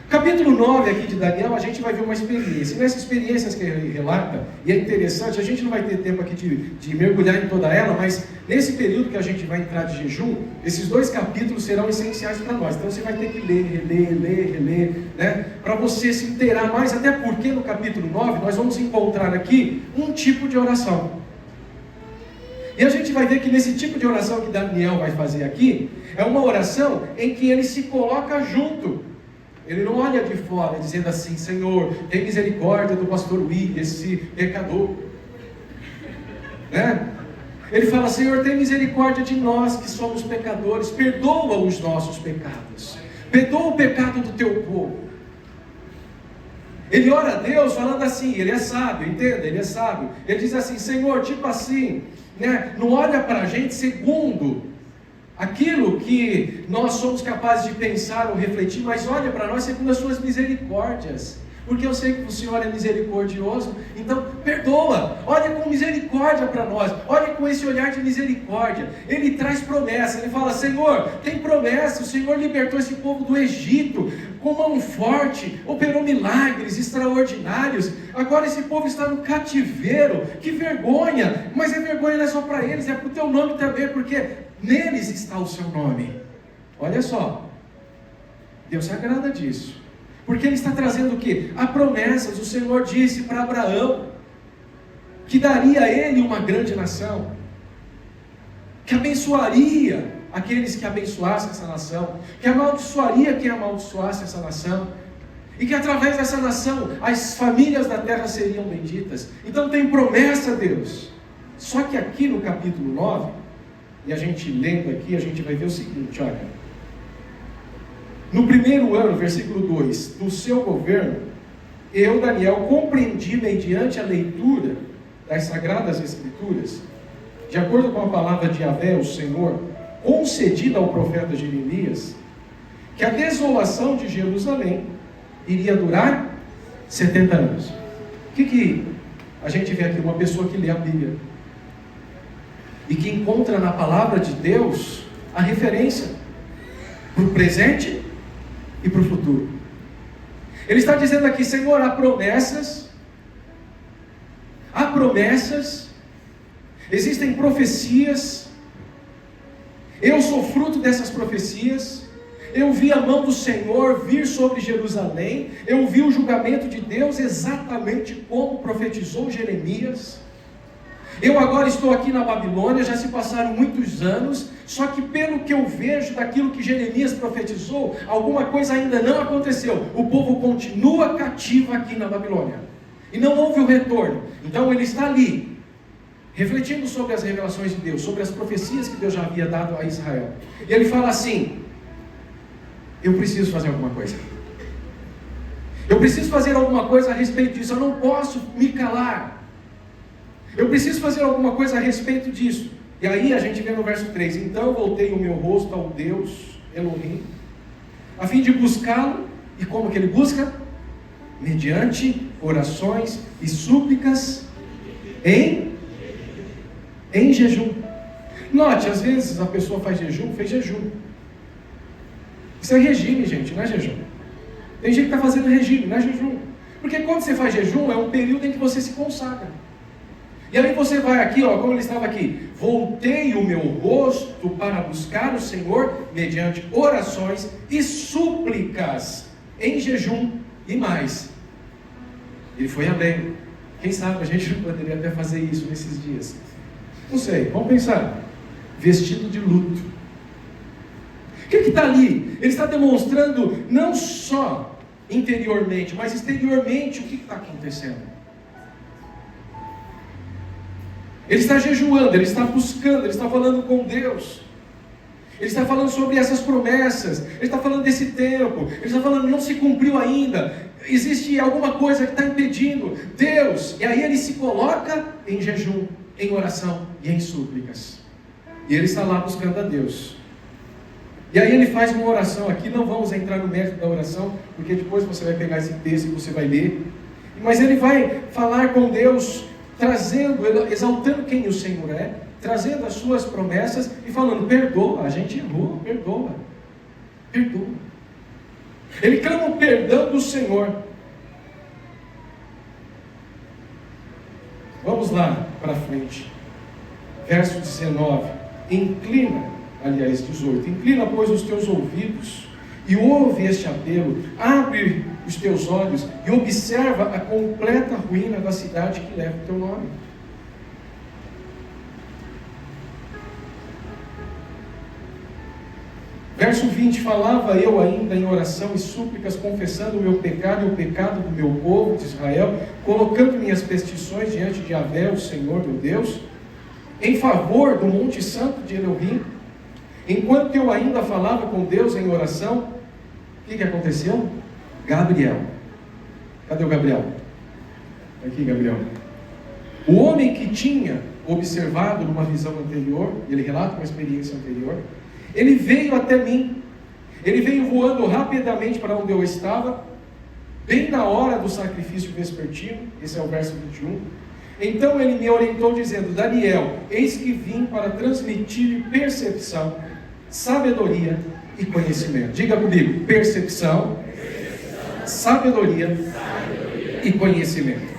Capítulo 9 aqui de Daniel, a gente vai ver uma experiência. E nessas experiências que ele relata, e é interessante, a gente não vai ter tempo aqui de mergulhar em toda ela, mas nesse período que a gente vai entrar de jejum, esses 2 capítulos serão essenciais para nós. Então você vai ter que ler, reler, né? Para você se inteirar mais, até porque no capítulo 9 nós vamos encontrar aqui um tipo de oração. E a gente vai ver que nesse tipo de oração que Daniel vai fazer aqui, é uma oração em que ele se coloca junto. Ele não olha de fora dizendo assim: Senhor, tem misericórdia do pastor William, esse pecador, né? Ele fala: Senhor, tem misericórdia de nós que somos pecadores, perdoa os nossos pecados, perdoa o pecado do teu povo. Ele ora a Deus falando assim, ele é sábio, entenda, ele é sábio. Ele diz assim: Senhor, tipo assim, né? Não olha para a gente segundo aquilo que nós somos capazes de pensar ou refletir, mas olha para nós segundo as suas misericórdias. porque eu sei que o Senhor é misericordioso, então perdoa, olha com misericórdia para nós, olha com esse olhar de misericórdia. Ele traz promessa, ele fala: Senhor, tem promessa, o Senhor libertou esse povo do Egito, com mão forte, operou milagres extraordinários, agora esse povo está no cativeiro, que vergonha, mas a vergonha não é só para eles, é para o teu nome também, porque neles está o seu nome. Olha só, Deus se agrada disso. Porque Ele está trazendo o quê? Há promessas. O Senhor disse para Abraão que daria a ele uma grande nação, que abençoaria aqueles que abençoassem essa nação, que amaldiçoaria quem amaldiçoasse essa nação, e que através dessa nação as famílias da terra seriam benditas. Então tem promessa, Deus. Só que aqui no capítulo 9, e a gente lendo aqui, a gente vai ver o seguinte, olha. No primeiro ano, versículo 2, do seu governo, eu, Daniel, compreendi mediante a leitura das Sagradas Escrituras, de acordo com a palavra de Yahvé, o Senhor, concedida ao profeta Jeremias, que a desolação de Jerusalém iria durar 70 anos. O que a gente vê aqui? Uma pessoa que lê a Bíblia e que encontra na palavra de Deus a referência para o presente e para o futuro. Ele está dizendo aqui: Senhor, há promessas, existem profecias, eu sou fruto dessas profecias, eu vi a mão do Senhor vir sobre Jerusalém, eu vi o julgamento de Deus exatamente como profetizou Jeremias. Eu agora estou aqui na Babilônia, já se passaram muitos anos, só que pelo que eu vejo daquilo que Jeremias profetizou, alguma coisa ainda não aconteceu. O povo continua cativo aqui na Babilônia, e não houve o retorno. Então ele está ali, refletindo sobre as revelações de Deus, sobre as profecias que Deus já havia dado a Israel. E ele fala assim: eu preciso fazer alguma coisa. Eu preciso fazer alguma coisa a respeito disso, eu não posso me calar. Eu preciso fazer alguma coisa a respeito disso. E aí a gente vê no verso 3: então voltei o meu rosto ao Deus Elohim, a fim de buscá-lo. E como que ele busca? Mediante orações e súplicas em jejum. Note, às vezes a pessoa fez jejum. Isso é regime, gente, não é jejum. Tem gente que está fazendo regime, não é jejum. Porque quando você faz jejum, é um período em que você se consagra. E aí você vai aqui, ó, como ele estava aqui: voltei o meu rosto para buscar o Senhor mediante orações e súplicas em jejum. E mais, ele foi além. Quem sabe a gente não poderia até fazer isso nesses dias. Não sei, vamos pensar. Vestido de luto. O que está ali? Ele está demonstrando não só interiormente, mas exteriormente o que está acontecendo. Ele está jejuando, ele está buscando, ele está falando com Deus. Ele está falando sobre essas promessas, ele está falando desse tempo, ele está falando: não se cumpriu ainda, existe alguma coisa que está impedindo. Deus, e aí ele se coloca em jejum, em oração e em súplicas. E ele está lá buscando a Deus. E aí ele faz uma oração aqui, não vamos entrar no mérito da oração, porque depois você vai pegar esse texto e você vai ler. Mas ele vai falar com Deus, trazendo, exaltando quem o Senhor é, trazendo as suas promessas e falando: perdoa, a gente errou, perdoa. Ele clama o perdão do Senhor. Vamos lá para frente, verso 19: aliás 18, inclina pois os teus ouvidos e ouve este apelo, abre os teus olhos e observa a completa ruína da cidade que leva o teu nome. Verso 20: falava eu ainda em oração e súplicas, confessando o meu pecado e o pecado do meu povo de Israel, colocando minhas petições diante de Yahvé, o Senhor meu Deus, em favor do monte santo de Elohim. Enquanto eu ainda falava com Deus em oração, o que aconteceu? Gabriel. Cadê o Gabriel? Aqui, Gabriel. O homem que tinha observado numa visão anterior, ele relata uma experiência anterior, ele veio até mim, ele veio voando rapidamente para onde eu estava, bem na hora do sacrifício vespertino, esse é o verso 21. Então ele me orientou dizendo: Daniel, eis que vim para transmitir percepção, sabedoria e conhecimento. Diga comigo: percepção, sabedoria e conhecimento.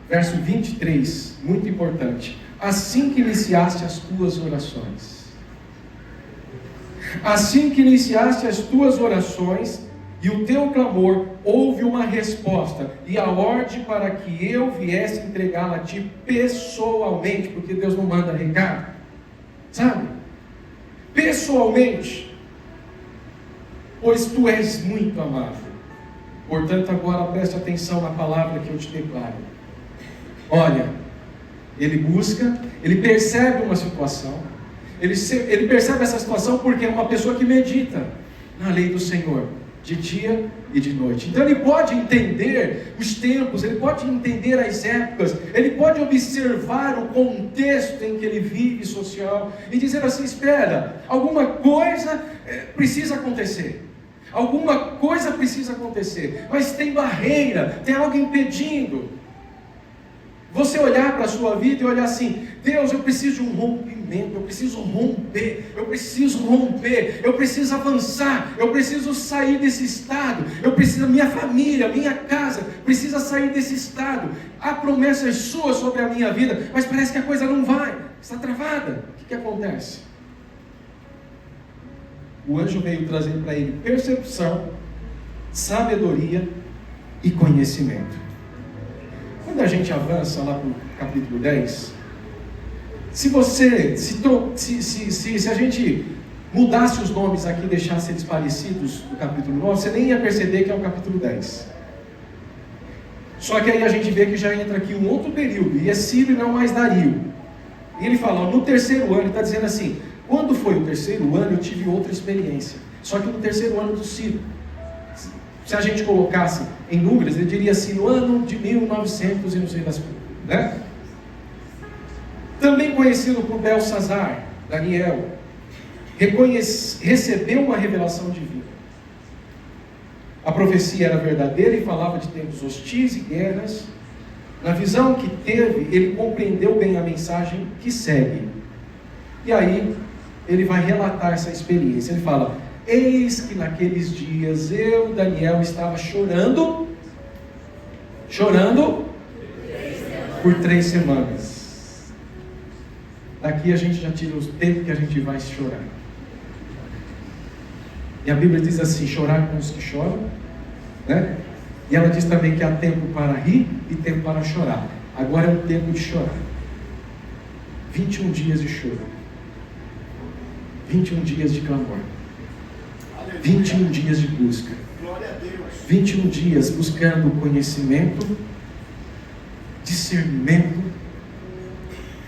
Verso 23, muito importante. Assim que iniciaste as tuas orações, assim que iniciaste as tuas orações e o teu clamor, houve uma resposta e a ordem para que eu viesse entregá-la a ti pessoalmente, porque Deus não manda recado, sabe? Pessoalmente, pois tu és muito amado. Portanto, agora preste atenção na palavra que eu te declaro. Olha, ele busca, ele percebe uma situação, ele percebe essa situação porque é uma pessoa que medita na lei do Senhor, de dia e de noite. Então ele pode entender os tempos, ele pode entender as épocas, ele pode observar o contexto em que ele vive social e dizer assim: espera, alguma coisa precisa acontecer. Alguma coisa precisa acontecer, mas tem barreira, tem algo impedindo. Você olhar para a sua vida e olhar assim: Deus, eu preciso de um rompimento, eu preciso romper, eu preciso avançar, eu preciso sair desse estado, minha família, minha casa precisa sair desse estado. Há promessas suas sobre a minha vida, mas parece que a coisa não vai, está travada. O que acontece? O anjo veio trazer para ele percepção, sabedoria e conhecimento. Quando a gente avança lá para o capítulo 10, se a gente mudasse os nomes aqui, deixasse eles parecidos do capítulo 9, você nem ia perceber que é o capítulo 10. Só que aí a gente vê que já entra aqui um outro período, e é Ciro e não mais Dario. E ele fala, no terceiro ano, ele está dizendo assim: quando foi o terceiro ano, eu tive outra experiência. Só que no terceiro ano do Ciro. Se a gente colocasse em números, ele diria assim: no ano de 1900 e não sei das coisas, né? Também conhecido por Belsazar, Daniel, recebeu uma revelação divina. A profecia era verdadeira e falava de tempos hostis e guerras. Na visão que teve, ele compreendeu bem a mensagem que segue. E aí, ele vai relatar essa experiência. Ele fala: eis que naqueles dias eu, Daniel, estava chorando por 3 semanas. Daqui a gente já tira os tempos que a gente vai chorar. E a Bíblia diz assim: chorar com os que choram, né? E ela diz também que há tempo para rir e tempo para chorar. Agora é o tempo de chorar. 21 dias de choro, 21 dias de clamor, 21 dias de busca, 21 dias buscando conhecimento, discernimento,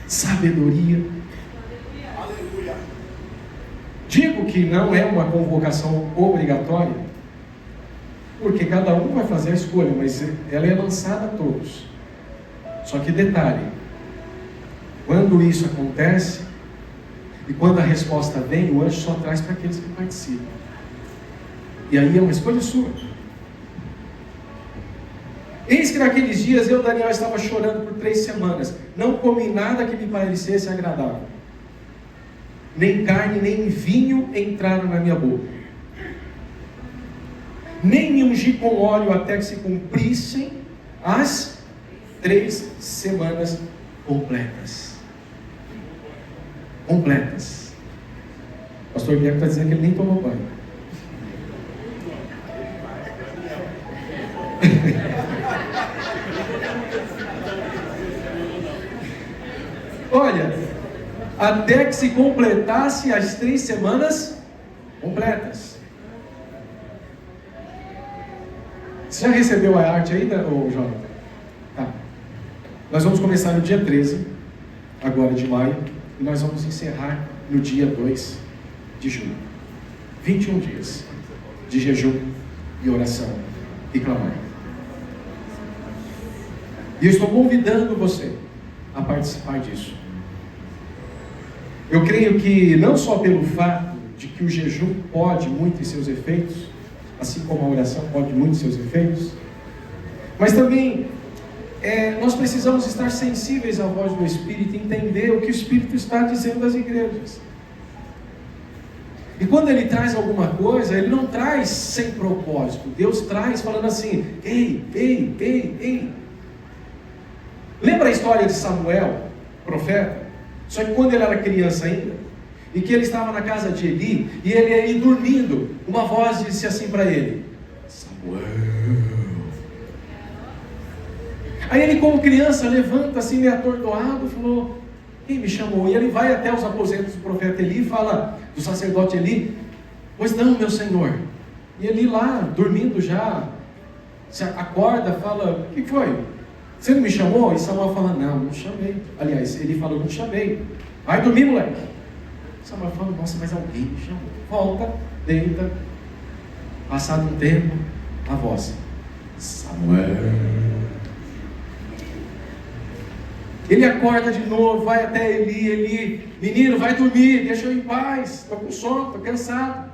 sabedoria. Digo que não é uma convocação obrigatória, porque cada um vai fazer a escolha, mas ela é lançada a todos. Só que detalhe, quando isso acontece, e quando a resposta vem, o anjo só traz para aqueles que participam. E aí é uma escolha sua. Eis que naqueles dias eu, Daniel, estava chorando por 3 semanas. Não comi nada que me parecesse agradável. Nem carne, nem vinho entraram na minha boca. Nem me ungi com óleo até que se cumprissem as 3 semanas completas. Completas. O pastor Guilherme está dizendo que ele nem tomou banho. Olha, até que se completasse as 3 semanas completas. Você já recebeu a arte ainda, Jonathan? Tá. Nós vamos começar no dia 13, agora de maio, e nós vamos encerrar no dia 2 de julho. 21 dias de jejum e oração e clamor. E eu estou convidando você a participar disso. Eu creio que não só pelo fato de que o jejum pode muito em seus efeitos, assim como a oração pode muitos seus efeitos. Mas também nós precisamos estar sensíveis à voz do Espírito e entender o que o Espírito está dizendo às igrejas. E quando Ele traz alguma coisa, Ele não traz sem propósito. Deus traz falando assim: ei, ei, ei, ei. Lembra a história de Samuel, profeta? Só que quando ele era criança ainda, e que ele estava na casa de Eli, e ele aí dormindo, uma voz disse assim para ele: Samuel. Aí ele, como criança, levanta assim, meio atordoado, falou: quem me chamou? E ele vai até os aposentos do profeta Eli e fala, do sacerdote Eli: pois não, meu senhor. E Eli lá, dormindo já, se acorda, fala: o que foi? Você não me chamou? E Samuel fala: não chamei. Aliás, ele falou: não chamei. Vai dormir, moleque. Samuel fala: nossa, mas alguém me chamou. Volta, deita. Passado um tempo, a voz: Samuel. Ele acorda de novo, vai até Eli: menino, vai dormir, deixa eu em paz, estou com sono, estou cansado.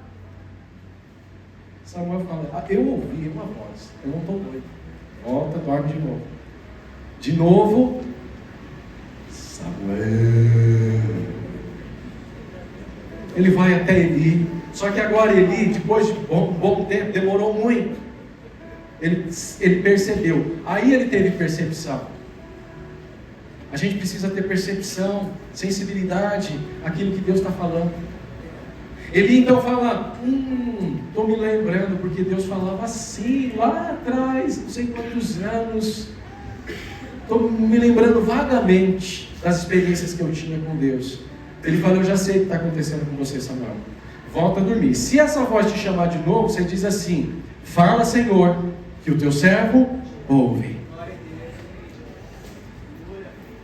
Samuel fala: eu ouvi uma voz, eu não estou doido. Volta, dorme de novo. De novo, Samuel. Ele vai até Eli, só que agora Eli, depois de um bom tempo, demorou muito. Ele percebeu, aí ele teve percepção. A gente precisa ter percepção, sensibilidade, aquilo que Deus está falando. Eli então fala: estou me lembrando, porque Deus falava assim, lá atrás, não sei quantos anos. Estou me lembrando vagamente das experiências que eu tinha com Deus. Ele falou: eu já sei o que está acontecendo com você, Samuel. Volta a dormir. Se essa voz te chamar de novo, você diz assim: fala, Senhor, que o teu servo ouve.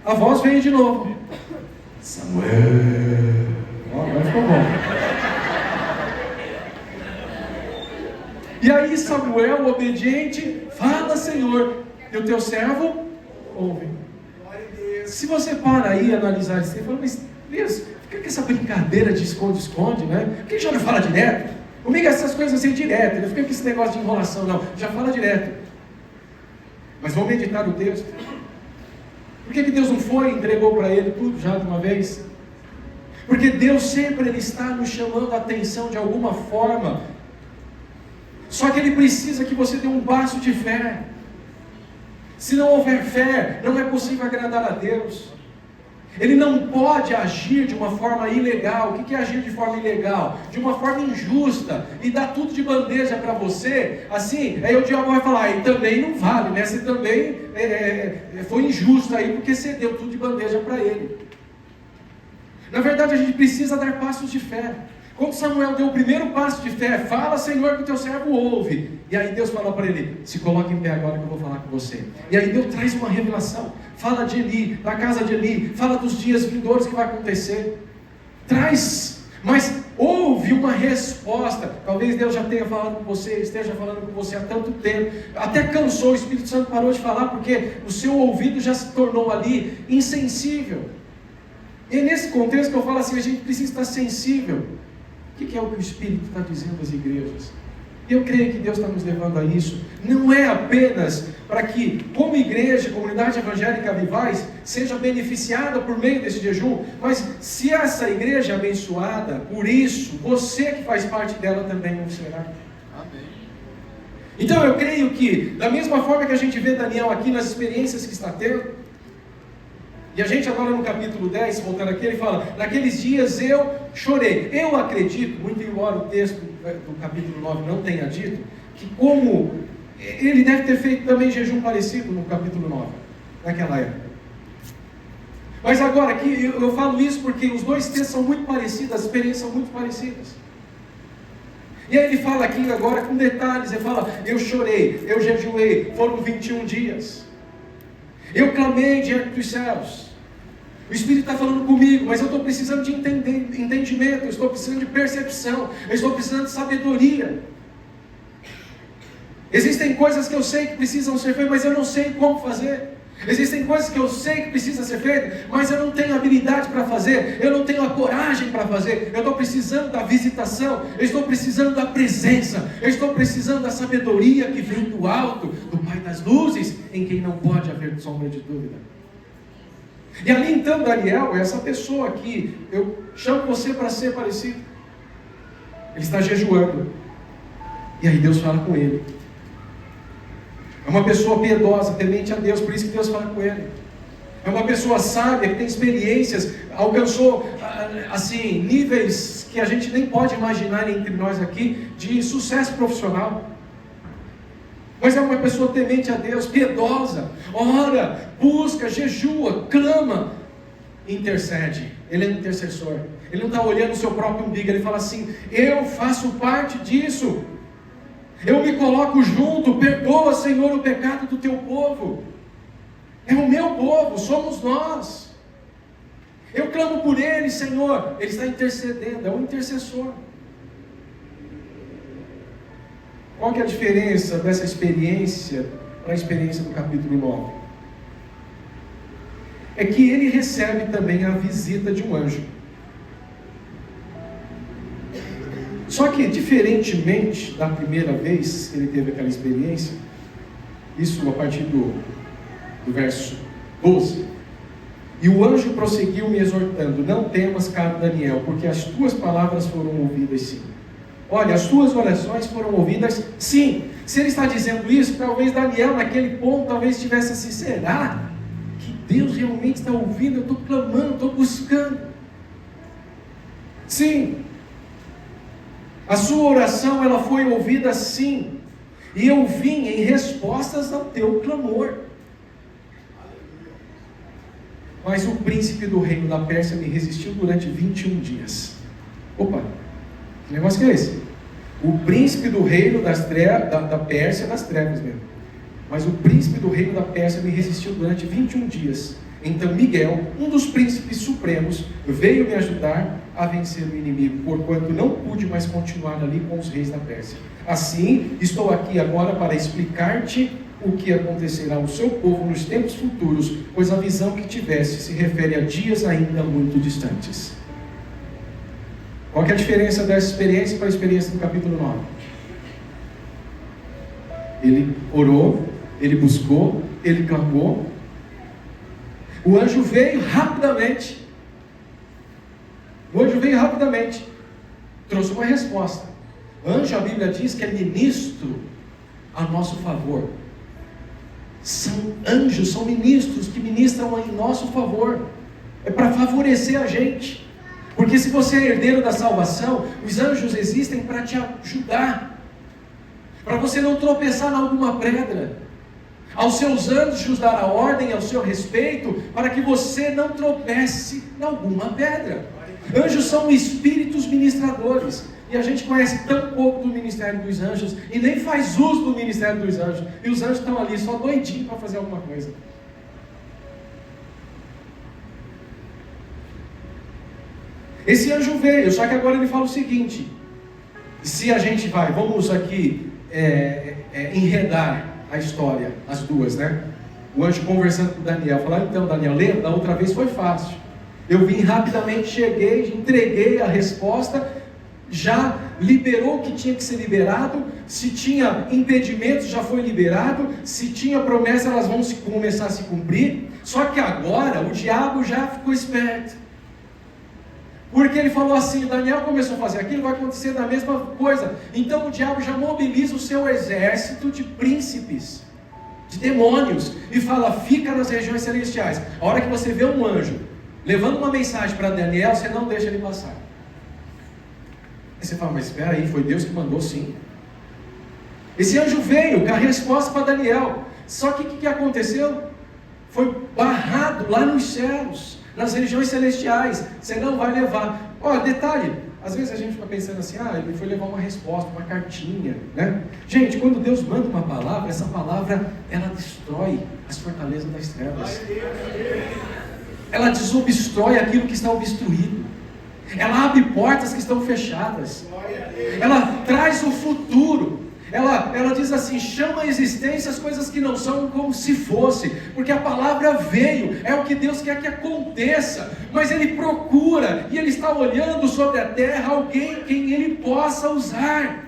A voz veio de novo: Samuel. Agora ficou bom. E aí Samuel, obediente, fala, Senhor, que o teu servo ouve. Se você para aí e analisar isso, você fala: mas Deus, fica com essa brincadeira de esconde-esconde, né? Por que já não fala direto? Comigo essas coisas assim direto, não fica com esse negócio de enrolação, não. Já fala direto. Mas vamos meditar no texto. Por que Deus não foi e entregou para ele tudo já de uma vez? Porque Deus sempre Ele está nos chamando a atenção de alguma forma. Só que Ele precisa que você dê um passo de fé. Se não houver fé, não é possível agradar a Deus. Ele não pode agir de uma forma ilegal. O que é agir de forma ilegal? De uma forma injusta e dar tudo de bandeja para você. Assim, aí o diabo vai falar: e também não vale, né? Você também foi injusto aí porque você deu tudo de bandeja para ele. Na verdade, a gente precisa dar passos de fé. Quando Samuel deu o primeiro passo de fé: fala, Senhor, que o teu servo ouve. E aí Deus falou para ele: se coloque em pé agora que eu vou falar com você. E aí Deus traz uma revelação. Fala de Eli, da casa de Eli. Fala dos dias vindouros que vai acontecer. Traz, mas houve uma resposta. Talvez Deus já tenha falado com você, esteja falando com você há tanto tempo. Até cansou, o Espírito Santo parou de falar, porque o seu ouvido já se tornou ali insensível. E é nesse contexto que eu falo assim: a gente precisa estar sensível. O que é o que o Espírito está dizendo às igrejas? Eu creio que Deus está nos levando a isso. Não é apenas para que, como igreja, comunidade evangélica Vivais, seja beneficiada por meio desse jejum, mas se essa igreja é abençoada, por isso, você que faz parte dela também não será. Amém. Então eu creio que, da mesma forma que a gente vê Daniel aqui nas experiências que está tendo, e a gente agora no capítulo 10, voltando aqui, ele fala: naqueles dias eu chorei. Eu acredito, muito embora o texto do capítulo 9 não tenha dito, que como ele deve ter feito também jejum parecido no capítulo 9, naquela época. Mas agora aqui eu falo isso porque os dois textos são muito parecidos, as experiências são muito parecidas. E aí ele fala aqui agora com detalhes, ele fala: eu chorei, eu jejuei, foram 21 dias. Eu clamei diante dos céus. O Espírito está falando comigo, mas eu estou precisando de entendimento, eu estou precisando de percepção, eu estou precisando de sabedoria. Existem coisas que eu sei que precisam ser feitas, mas eu não sei como fazer. Existem coisas que eu sei que precisa ser feita, mas eu não tenho habilidade para fazer, eu não tenho a coragem para fazer. Eu estou precisando da visitação, eu estou precisando da presença, eu estou precisando da sabedoria que vem do alto, do Pai das luzes, em quem não pode haver sombra de dúvida. E ali então Daniel é essa pessoa aqui. Eu chamo você para ser parecido. Ele está jejuando, e aí Deus fala com ele. É uma pessoa piedosa, temente a Deus, por isso que Deus fala com ele. É uma pessoa sábia, que tem experiências, alcançou assim, níveis que a gente nem pode imaginar entre nós aqui, de sucesso profissional. Mas é uma pessoa temente a Deus, piedosa, ora, busca, jejua, clama, intercede. Ele é um intercessor. Ele não está olhando o seu próprio umbigo, ele fala assim: eu faço parte disso. Eu me coloco junto, perdoa, Senhor, o pecado do teu povo. É o meu povo, somos nós. Eu clamo por ele, Senhor. Ele está intercedendo, é um intercessor. Qual que é a diferença dessa experiência para a experiência do capítulo 9? É que ele recebe também a visita de um anjo. Só que, diferentemente da primeira vez que ele teve aquela experiência, isso a partir do verso 12, e o anjo prosseguiu me exortando: não temas, caro Daniel, porque as tuas palavras foram ouvidas sim. Olha, as tuas orações foram ouvidas sim. Se ele está dizendo isso, talvez Daniel naquele ponto talvez estivesse assim: será que Deus realmente está ouvindo? Eu estou clamando, estou buscando. Sim, a sua oração ela foi ouvida sim, e eu vim em respostas ao teu clamor. Mas o príncipe do reino da Pérsia me resistiu durante 21 dias. Opa, que negócio que é esse? O príncipe do reino das trevas, da Pérsia, das trevas mesmo. Mas o príncipe do reino da Pérsia me resistiu durante 21 dias. Então Miguel, um dos príncipes supremos, veio me ajudar a vencer o inimigo, porquanto não pude mais continuar ali com os reis da Pérsia. Assim, estou aqui agora para explicar-te o que acontecerá ao seu povo nos tempos futuros, pois a visão que tivesse se refere a dias ainda muito distantes. Qual que é a diferença dessa experiência para a experiência do capítulo 9? Ele orou, ele buscou, ele clamou. O anjo veio rapidamente. Trouxe uma resposta. Anjo, a Bíblia diz que é ministro a nosso favor. São anjos, são ministros que ministram em nosso favor. É para favorecer a gente. Porque se você é herdeiro da salvação, os anjos existem para te ajudar, para você não tropeçar em alguma pedra. Aos seus anjos dará ordem ao seu respeito, para que você não tropece em alguma pedra. Anjos são espíritos ministradores, e a gente conhece tão pouco do ministério dos anjos, e nem faz uso do ministério dos anjos, e os anjos estão ali só doidinhos para fazer alguma coisa. Esse anjo veio, só que agora ele fala o seguinte: se a gente vai, vamos aqui enredar a história, as duas, né? O anjo conversando com Daniel, falando: então Daniel, lembra, da outra vez foi fácil, eu vim rapidamente, cheguei, entreguei a resposta, já liberou o que tinha que ser liberado, se tinha impedimentos já foi liberado, se tinha promessa elas vão começar a se cumprir. Só que agora o diabo já ficou esperto, porque ele falou assim: Daniel começou a fazer aquilo, vai acontecer da mesma coisa. Então o diabo já mobiliza o seu exército de príncipes, de demônios, e fala: fica nas regiões celestiais. A hora que você vê um anjo levando uma mensagem para Daniel, você não deixa ele passar. Aí você fala: mas espera aí, foi Deus que mandou? Sim. Esse anjo veio com a resposta para Daniel. Só que o que aconteceu? Foi barrado lá nos céus, nas regiões celestiais. Você não vai levar. Olha, detalhe, às vezes a gente fica pensando assim: ele foi levar uma resposta, uma cartinha, né? Gente, quando Deus manda uma palavra, essa palavra, ela destrói as fortalezas das trevas. Ela desobstrói aquilo que está obstruído. Ela abre portas que estão fechadas. Ela traz o futuro. Ela diz assim: chama a existência as coisas que não são como se fosse, porque a palavra veio, é o que Deus quer que aconteça, mas Ele procura, e Ele está olhando sobre a terra alguém quem Ele possa usar.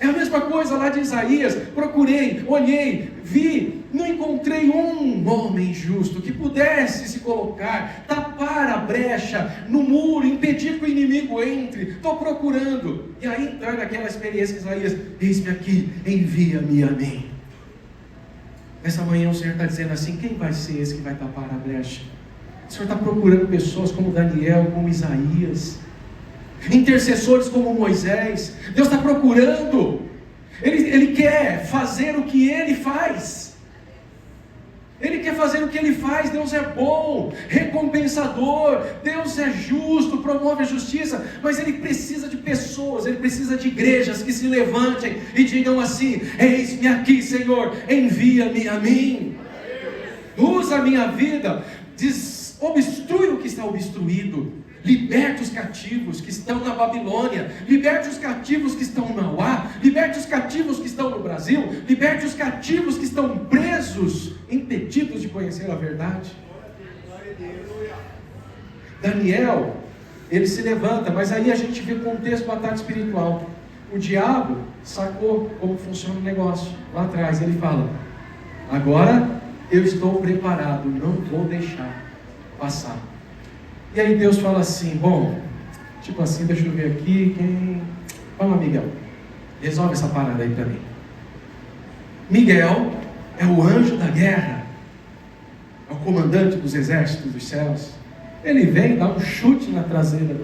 É a mesma coisa lá de Isaías: procurei, olhei, vi, não encontrei um homem justo que pudesse se colocar, tapar a brecha no muro, impedir que o inimigo entre. Estou procurando. E aí entra naquela experiência de Isaías: eis-me aqui, envia-me a mim. Essa manhã o Senhor está dizendo assim: quem vai ser esse que vai tapar a brecha? O Senhor está procurando pessoas como Daniel, como Isaías, intercessores como Moisés. Deus está procurando. Ele quer fazer o que Ele faz. Ele quer fazer o que Ele faz. Deus é bom, recompensador, Deus é justo, promove a justiça, mas Ele precisa de pessoas, Ele precisa de igrejas que se levantem e digam assim: eis-me aqui, Senhor, envia-me a mim, usa a minha vida, obstrui o que está obstruído. Liberte os cativos que estão na Babilônia, liberte os cativos que estão no Mauá, liberte os cativos que estão no Brasil, liberte os cativos que estão presos, impedidos de conhecer a verdade. Daniel, ele se levanta, mas aí a gente vê o contexto do ataque espiritual. O diabo sacou como funciona o negócio. Lá atrás ele fala: agora eu estou preparado, não vou deixar passar. E aí Deus fala assim: bom, tipo assim, deixa eu ver aqui, vamos, Miguel, resolve essa parada aí para mim. Miguel é o anjo da guerra, é o comandante dos exércitos dos céus. Ele vem dar um chute na traseira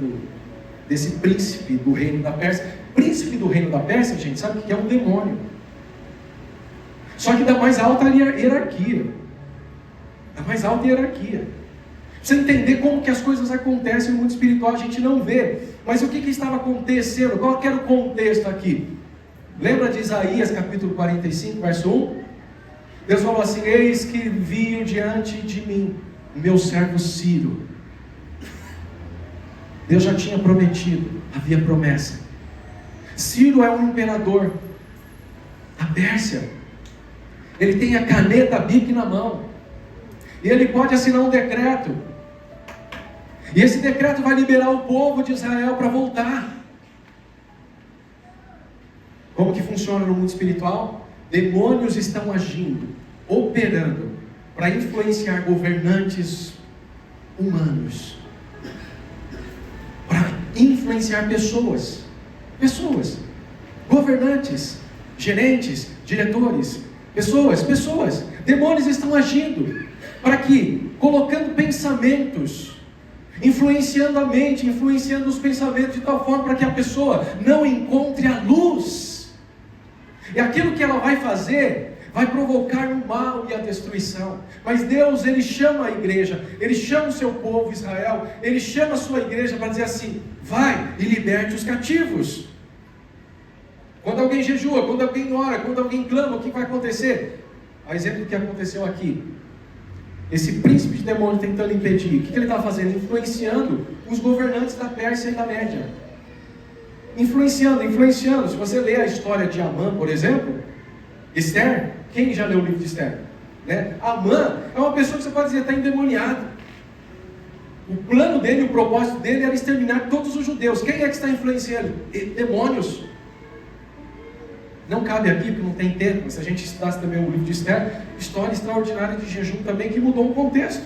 desse príncipe do reino da Pérsia. Príncipe do reino da Pérsia, gente, sabe o que é? Um demônio, só que da mais alta hierarquia. Da mais alta hierarquia. Você entender como que as coisas acontecem no mundo espiritual, a gente não vê. Mas o que estava acontecendo? Qual que era o contexto aqui? Lembra de Isaías capítulo 45, verso 1? Deus falou assim: eis que envio diante de mim o meu servo Ciro. Deus já tinha prometido, havia promessa. Ciro é um imperador da Pérsia. Ele tem a caneta Bic na mão, e ele pode assinar um decreto. E esse decreto vai liberar o povo de Israel para voltar. Como que funciona no mundo espiritual? Demônios estão agindo, operando, para influenciar governantes humanos, para influenciar pessoas, governantes, gerentes, diretores, pessoas. Demônios estão agindo, para que, colocando pensamentos, influenciando a mente, influenciando os pensamentos de tal forma para que a pessoa não encontre a luz. E aquilo que ela vai fazer vai provocar o mal e a destruição. Mas Deus, Ele chama a igreja, Ele chama o seu povo Israel, Ele chama a sua igreja para dizer assim: vai e liberte os cativos. Quando alguém jejua, quando alguém ora, quando alguém clama, o que vai acontecer? A exemplo do que aconteceu aqui. Esse príncipe de demônio tentando impedir. O que ele está fazendo? Influenciando os governantes da Pérsia e da Média. Influenciando. Se você lê a história de Amã, por exemplo, Esther, quem já leu o livro de Esther? Né? Amã é uma pessoa que você pode dizer está endemoniado. O plano dele, o propósito dele era exterminar todos os judeus. Quem é que está influenciando? Demônios. Não cabe aqui, porque não tem tempo, mas se a gente estudasse também o livro de Esther, história extraordinária de jejum também, que mudou o contexto.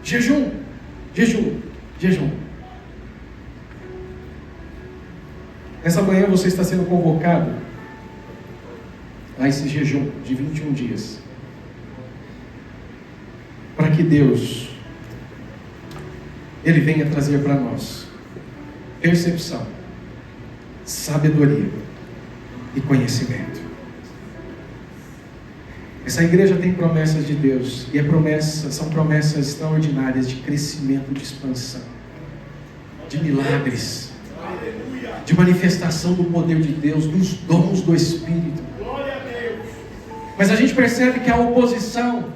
Jejum. Essa manhã você está sendo convocado a esse jejum de 21 dias, para que Deus, Ele venha trazer para nós percepção, sabedoria e conhecimento. Essa igreja tem promessas de Deus, e são promessas extraordinárias de crescimento, de expansão, de milagres, de manifestação do poder de Deus, dos dons do Espírito. Mas a gente percebe que há oposição.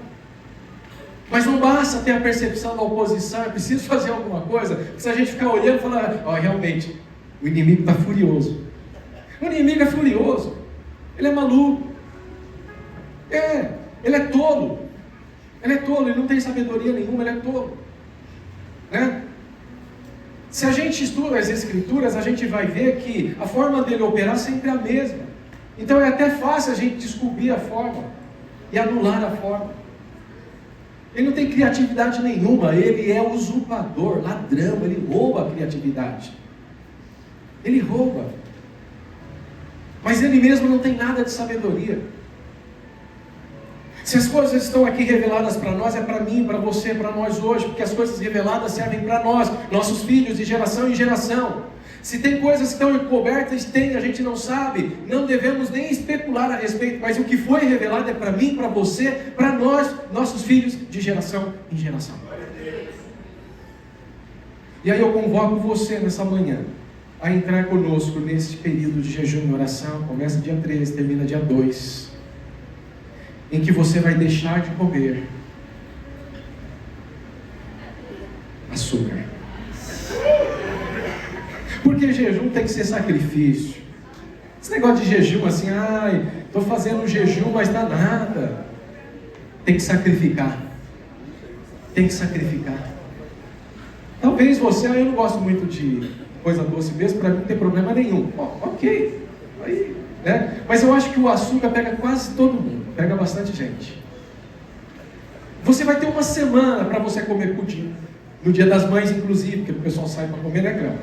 Mas não basta ter a percepção da oposição, é preciso fazer alguma coisa. Se a gente ficar olhando e falar: realmente, o inimigo está furioso. O inimigo é furioso. Ele é maluco. Ele é tolo. Ele é tolo, ele não tem sabedoria nenhuma, ele é tolo. Né? Se a gente estuda as Escrituras, a gente vai ver que a forma dele operar sempre é a mesma. Então é até fácil a gente descobrir a forma e anular a forma. Ele não tem criatividade nenhuma, ele é usurpador, ladrão, ele rouba a criatividade. Ele rouba. Mas ele mesmo não tem nada de sabedoria. Se as coisas estão aqui reveladas para nós, é para mim, para você, para nós hoje, porque as coisas reveladas servem para nós, nossos filhos, de geração em geração. Se tem coisas que estão encobertas, a gente não sabe, não devemos nem especular a respeito, mas o que foi revelado é para mim, para você, para nós, nossos filhos, de geração em geração. E aí eu convoco você nessa manhã a entrar conosco nesse período de jejum e oração. Começa dia 13, termina dia 2, em que você vai deixar de comer açúcar. Porque jejum tem que ser sacrifício. Esse negócio de jejum assim, estou fazendo um jejum, mas dá nada. Tem que sacrificar. Tem que sacrificar. Talvez você, eu não gosto muito de coisa doce mesmo, para mim não tem problema nenhum. Ok. Aí, né? Mas eu acho que o açúcar pega quase todo mundo. Pega bastante gente. Você vai ter uma semana para você comer pudim. No Dia das Mães, inclusive, porque o pessoal sai para comer, né, Grão?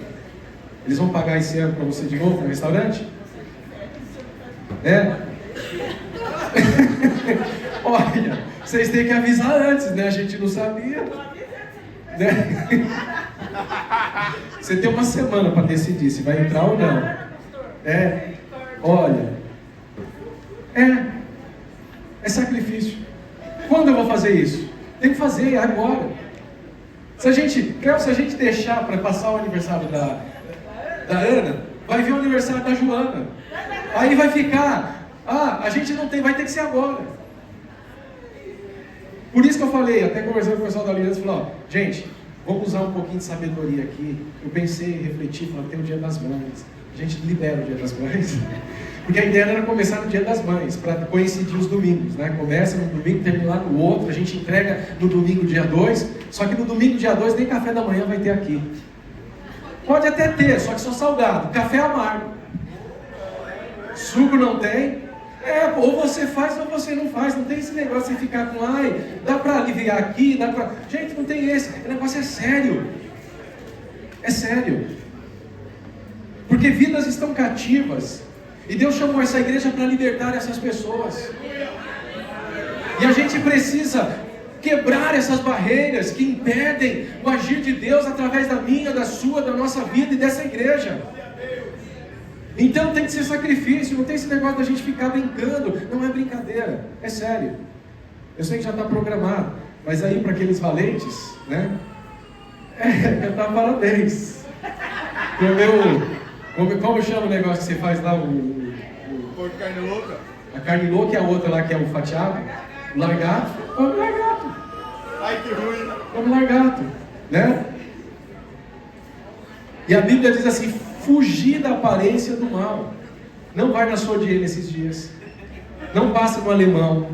Eles vão pagar esse ano para você de novo no restaurante? Olha, vocês têm que avisar antes, né? A gente não sabia. Né? Você tem uma semana para decidir se vai entrar ou não. Olha. É sacrifício. Quando eu vou fazer isso? Tem que fazer agora. Se a gente deixar para passar o aniversário da Ana, vai vir o aniversário da Joana. Aí vai ficar, a gente não tem, vai ter que ser agora. Por isso que eu falei, até conversando com o pessoal da Aliança, falou, gente, vamos usar um pouquinho de sabedoria aqui. Eu pensei, refleti, falei, tem o Dia das Mães. A gente libera o Dia das Mães. Porque a ideia era começar no Dia das Mães, para coincidir os domingos, né? Começa no domingo, termina no outro, a gente entrega no domingo dia 2, só que no domingo dia 2 nem café da manhã vai ter aqui. Pode até ter, só que só salgado, café amargo. Suco não tem. Ou você faz ou você não faz, não tem esse negócio de ficar com, dá para aliviar aqui, dá para... Gente, não tem esse, o negócio é sério. É sério. Porque vidas estão cativas. E Deus chamou essa igreja para libertar essas pessoas. E a gente precisa quebrar essas barreiras que impedem o agir de Deus através da minha, da sua, da nossa vida e dessa igreja. Então tem que ser sacrifício, não tem esse negócio da gente ficar brincando. Não é brincadeira, é sério. Eu sei que já está programado, mas aí para aqueles valentes, né? Cantar parabéns. Como chama o negócio que você faz lá? Porco carne louca. A carne louca e a outra lá que é o fatiado. O largato. Vamos largato. Ai, que ruim. Vamos largato. Né? E a Bíblia diz assim, fugir da aparência do mal. Não vai na Sodier nesses dias. Não passa no alemão.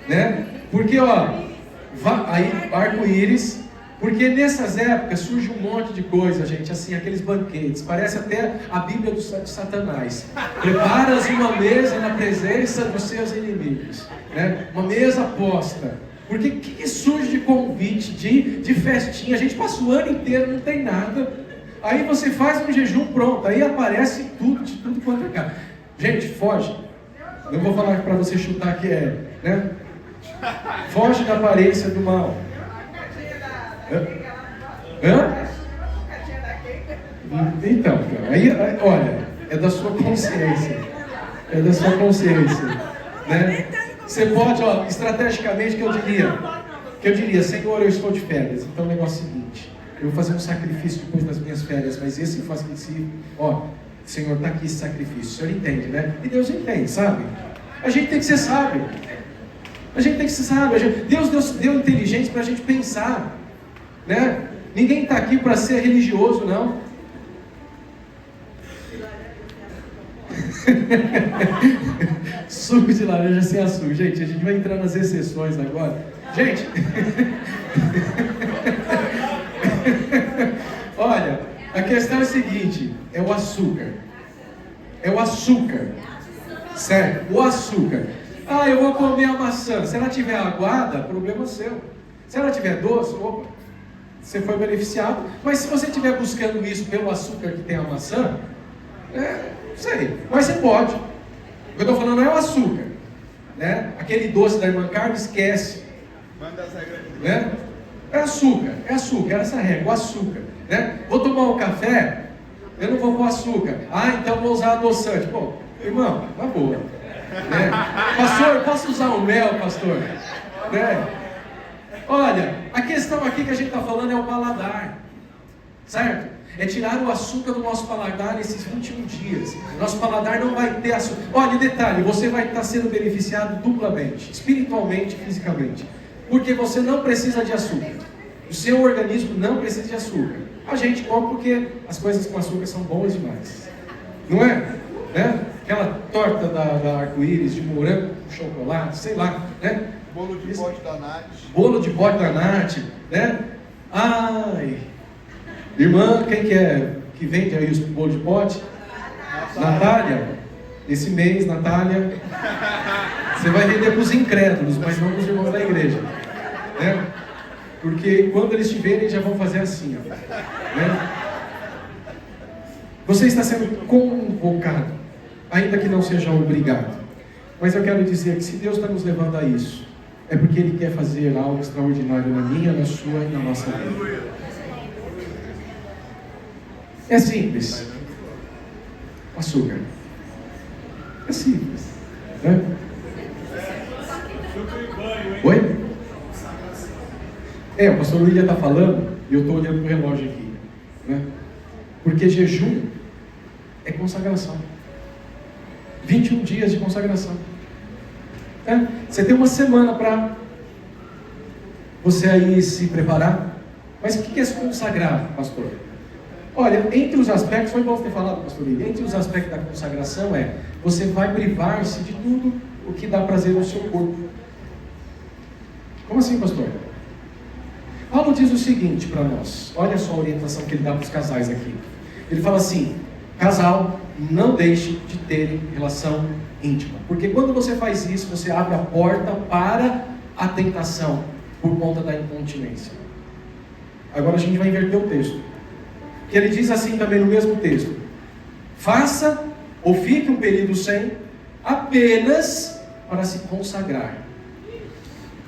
Né? Porque, aí, arco-íris. Porque nessas épocas surge um monte de coisa, gente, assim, aqueles banquetes, parece até a Bíblia de Satanás. Preparas uma mesa na presença dos seus inimigos, né? Uma mesa posta. Porque o que surge de convite, de festinha? A gente passa o ano inteiro, não tem nada. Aí você faz um jejum, pronto, aí aparece tudo, de tudo quanto é cara. Gente, foge. Não vou falar para você chutar que né? Foge da aparência do mal. Então, aí, olha, é da sua consciência. É da sua consciência. Né? Você pode, estrategicamente, que eu diria, Senhor, eu estou de férias. Então o negócio é o seguinte, eu vou fazer um sacrifício depois das minhas férias, mas esse eu faço Senhor, está aqui esse sacrifício. O Senhor entende, né? E Deus entende, sabe? A gente tem que ser sábio. A gente tem que ser sábio. Deus deu inteligência para a gente pensar. Né? Ninguém está aqui para ser religioso, não. Suco de laranja sem açúcar. Gente, a gente vai entrar nas exceções agora. Gente, olha, a questão é a seguinte: é o açúcar. É o açúcar. Certo? O açúcar. Ah, eu vou comer a maçã. Se ela tiver aguada, problema seu. Se ela tiver doce, opa, você foi beneficiado. Mas se você estiver buscando isso pelo açúcar que tem a maçã, não sei, mas você pode. O que eu estou falando não é o açúcar, né? Aquele doce da irmã Carmen, esquece. Né? É açúcar, é essa regra, o açúcar, né? Vou tomar um café, eu não vou pôr açúcar. Ah, então vou usar adoçante. Pô, irmão, na boa. Né? Pastor, posso usar o mel, pastor? Né? Olha, a questão aqui que a gente está falando é o paladar, certo? É tirar o açúcar do nosso paladar nesses 21 dias. Nosso paladar não vai ter açúcar. Olha, detalhe, você vai estar sendo beneficiado duplamente, espiritualmente e fisicamente. Porque você não precisa de açúcar. O seu organismo não precisa de açúcar. A gente come porque as coisas com açúcar são boas demais. Não é? Né? Aquela torta da arco-íris de morango com chocolate, sei lá, né? Bolo de pote da Nath. Bolo de pote da Nath, né? Ai... Irmã, quem que é que vende aí os bolos de pote? Natália. Esse mês, Natália, você vai vender para os incrédulos, mas não para os irmãos da igreja, né? Porque quando eles te verem, já vão fazer assim, ó, né? Você está sendo convocado, ainda que não seja obrigado. Mas eu quero dizer que se Deus está nos levando a isso, é porque Ele quer fazer algo extraordinário na minha, na sua e na nossa vida. É simples. Açúcar. É simples. Né? Oi? O pastor Luiz está falando e eu estou olhando para o relógio aqui. Né? Porque jejum é consagração. 21 dias de consagração. Você tem uma semana para você aí se preparar. Mas o que é se consagrar, pastor? Olha, entre os aspectos, foi bom você ter falado, pastor Lívia, entre os aspectos da consagração você vai privar-se de tudo o que dá prazer ao seu corpo. Como assim, pastor? Paulo diz o seguinte para nós, olha só a orientação que ele dá para os casais aqui. Ele fala assim: casal, não deixe de terem relação íntima, porque quando você faz isso, você abre a porta para a tentação, por conta da incontinência. Agora a gente vai inverter o texto. Que ele diz assim também no mesmo texto: faça ou fique um período sem, apenas para se consagrar,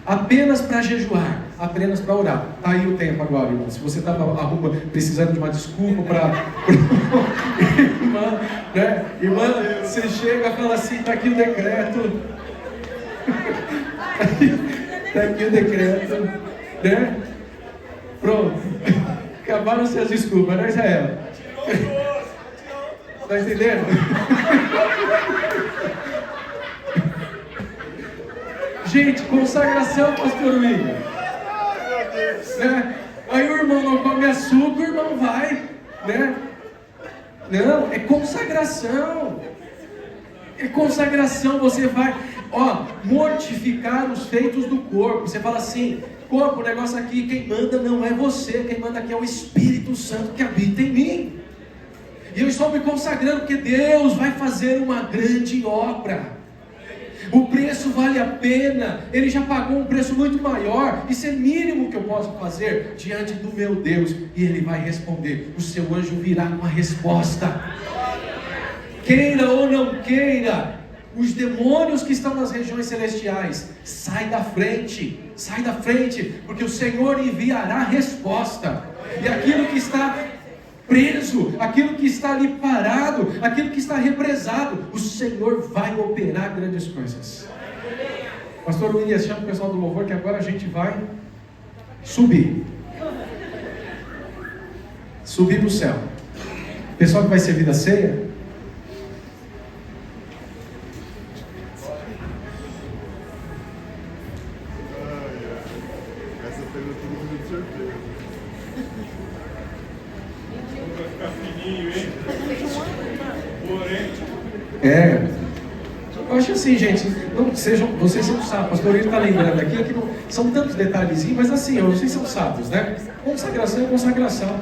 apenas para jejuar, apenas para orar. Está aí o tempo agora, irmão. Se você estava precisando de uma desculpa para irmã, né? Irmã, você chega e fala assim: está aqui o decreto, está aqui o decreto, né? Pronto. Acabaram-se as desculpas, né, Israel? Está entendendo? Gente, consagração, pastor William. Né? Aí o irmão não come açúcar, o irmão vai, né? Não, é consagração. É consagração, você vai, mortificar os feitos do corpo. Você fala assim: corpo, o negócio aqui, quem manda não é você, quem manda aqui é o Espírito Santo que habita em mim. E eu estou me consagrando porque Deus vai fazer uma grande obra. O preço vale a pena. Ele já pagou um preço muito maior. Isso é mínimo que eu posso fazer diante do meu Deus. E Ele vai responder. O seu anjo virá com a resposta. Queira ou não queira, os demônios que estão nas regiões celestiais, sai da frente, porque o Senhor enviará a resposta. E aquilo que está preso, aquilo que está ali parado, aquilo que está represado, o Senhor vai operar grandes coisas. Pastor William, chama o pessoal do louvor que agora a gente vai subir no céu. O pessoal que vai servir da ceia, acho assim, gente, não sejam, vocês são sábios. O pastor ele está lembrando aqui que não, são tantos detalhezinhos, mas assim, vocês são sábios, né? Consagração é consagração.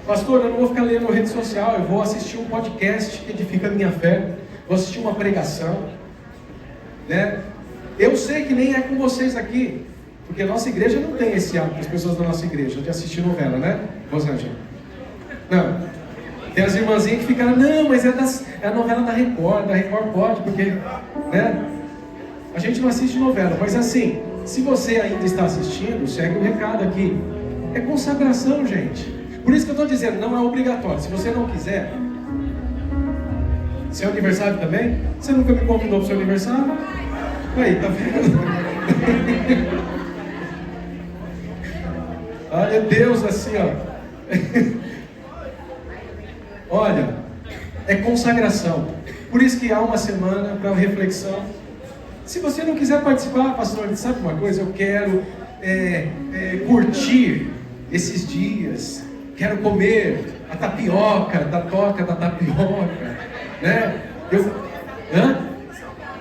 Pastor, eu não vou ficar lendo rede social, eu vou assistir um podcast que edifica a minha fé, vou assistir uma pregação, né? Eu sei que nem é com vocês aqui, porque a nossa igreja não tem esse hábito, as pessoas da nossa igreja, de assistir novela, né, Rosângela? Não. Tem as irmãzinhas que ficaram, não, mas é a novela da Record pode, porque, né? A gente não assiste novela, mas assim, se você ainda está assistindo, segue o recado aqui. É consagração, gente. Por isso que eu estou dizendo, não é obrigatório. Se você não quiser, seu aniversário também? Você nunca me convidou para o seu aniversário? Aí, tá vendo? Olha Deus assim, ó. Olha, é consagração. Por isso que há uma semana para reflexão. Se você não quiser participar, pastor, sabe uma coisa? Eu quero curtir esses dias. Quero comer a tapioca, da toca da tapioca, né?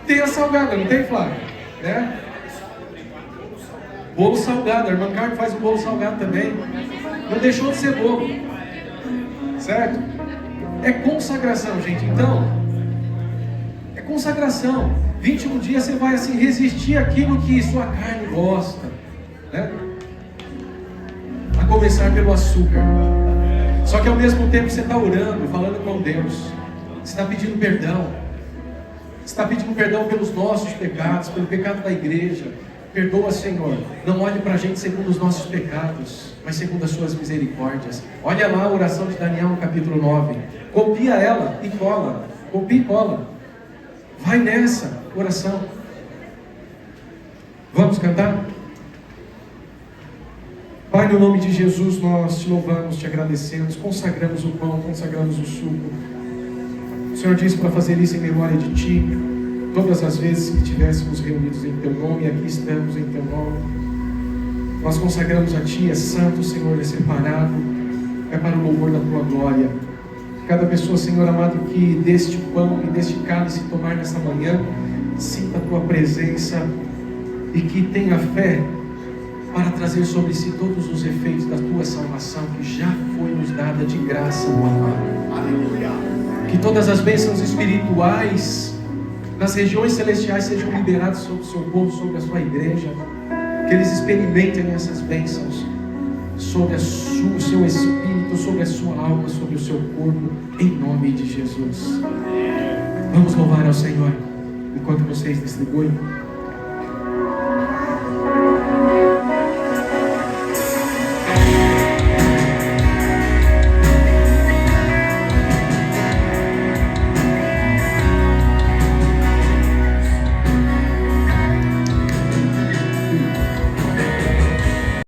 Tem a salgada, não tem, Flávio? Né? Bolo salgado, a irmã Carmen faz o bolo salgado também. Não deixou de ser bolo, certo? É consagração, gente. Então, é consagração. 21 dias você vai assim resistir àquilo que sua carne gosta, né? A começar pelo açúcar. Só que ao mesmo tempo você está orando, falando com Deus. Você está pedindo perdão. Você está pedindo perdão pelos nossos pecados, pelo pecado da igreja. Perdoa, Senhor. Não olhe para a gente segundo os nossos pecados, mas segundo as suas misericórdias. Olha lá a oração de Daniel no capítulo 9. Copia ela e cola. Copia e cola. Vai nessa oração. Vamos cantar? Pai, no nome de Jesus, nós te louvamos, te agradecemos, consagramos o pão, consagramos o suco. O Senhor disse para fazer isso em memória de Ti, todas as vezes que estivéssemos reunidos em Teu nome, e aqui estamos em Teu nome. Nós consagramos a Ti, é santo, Senhor, é separado, é para o louvor da Tua glória. Cada pessoa, Senhor amado, que deste pão e deste cálice tomar nessa manhã, sinta a Tua presença e que tenha fé para trazer sobre si todos os efeitos da Tua salvação que já foi nos dada de graça, meu amado. Aleluia. Que todas as bênçãos espirituais nas regiões celestiais sejam liberadas sobre o Seu povo, sobre a Sua igreja. Que eles experimentem essas bênçãos sobre o Seu espírito, sobre a Sua alma, sobre o Seu corpo, em nome de Jesus. Vamos louvar ao Senhor enquanto vocês distribuem.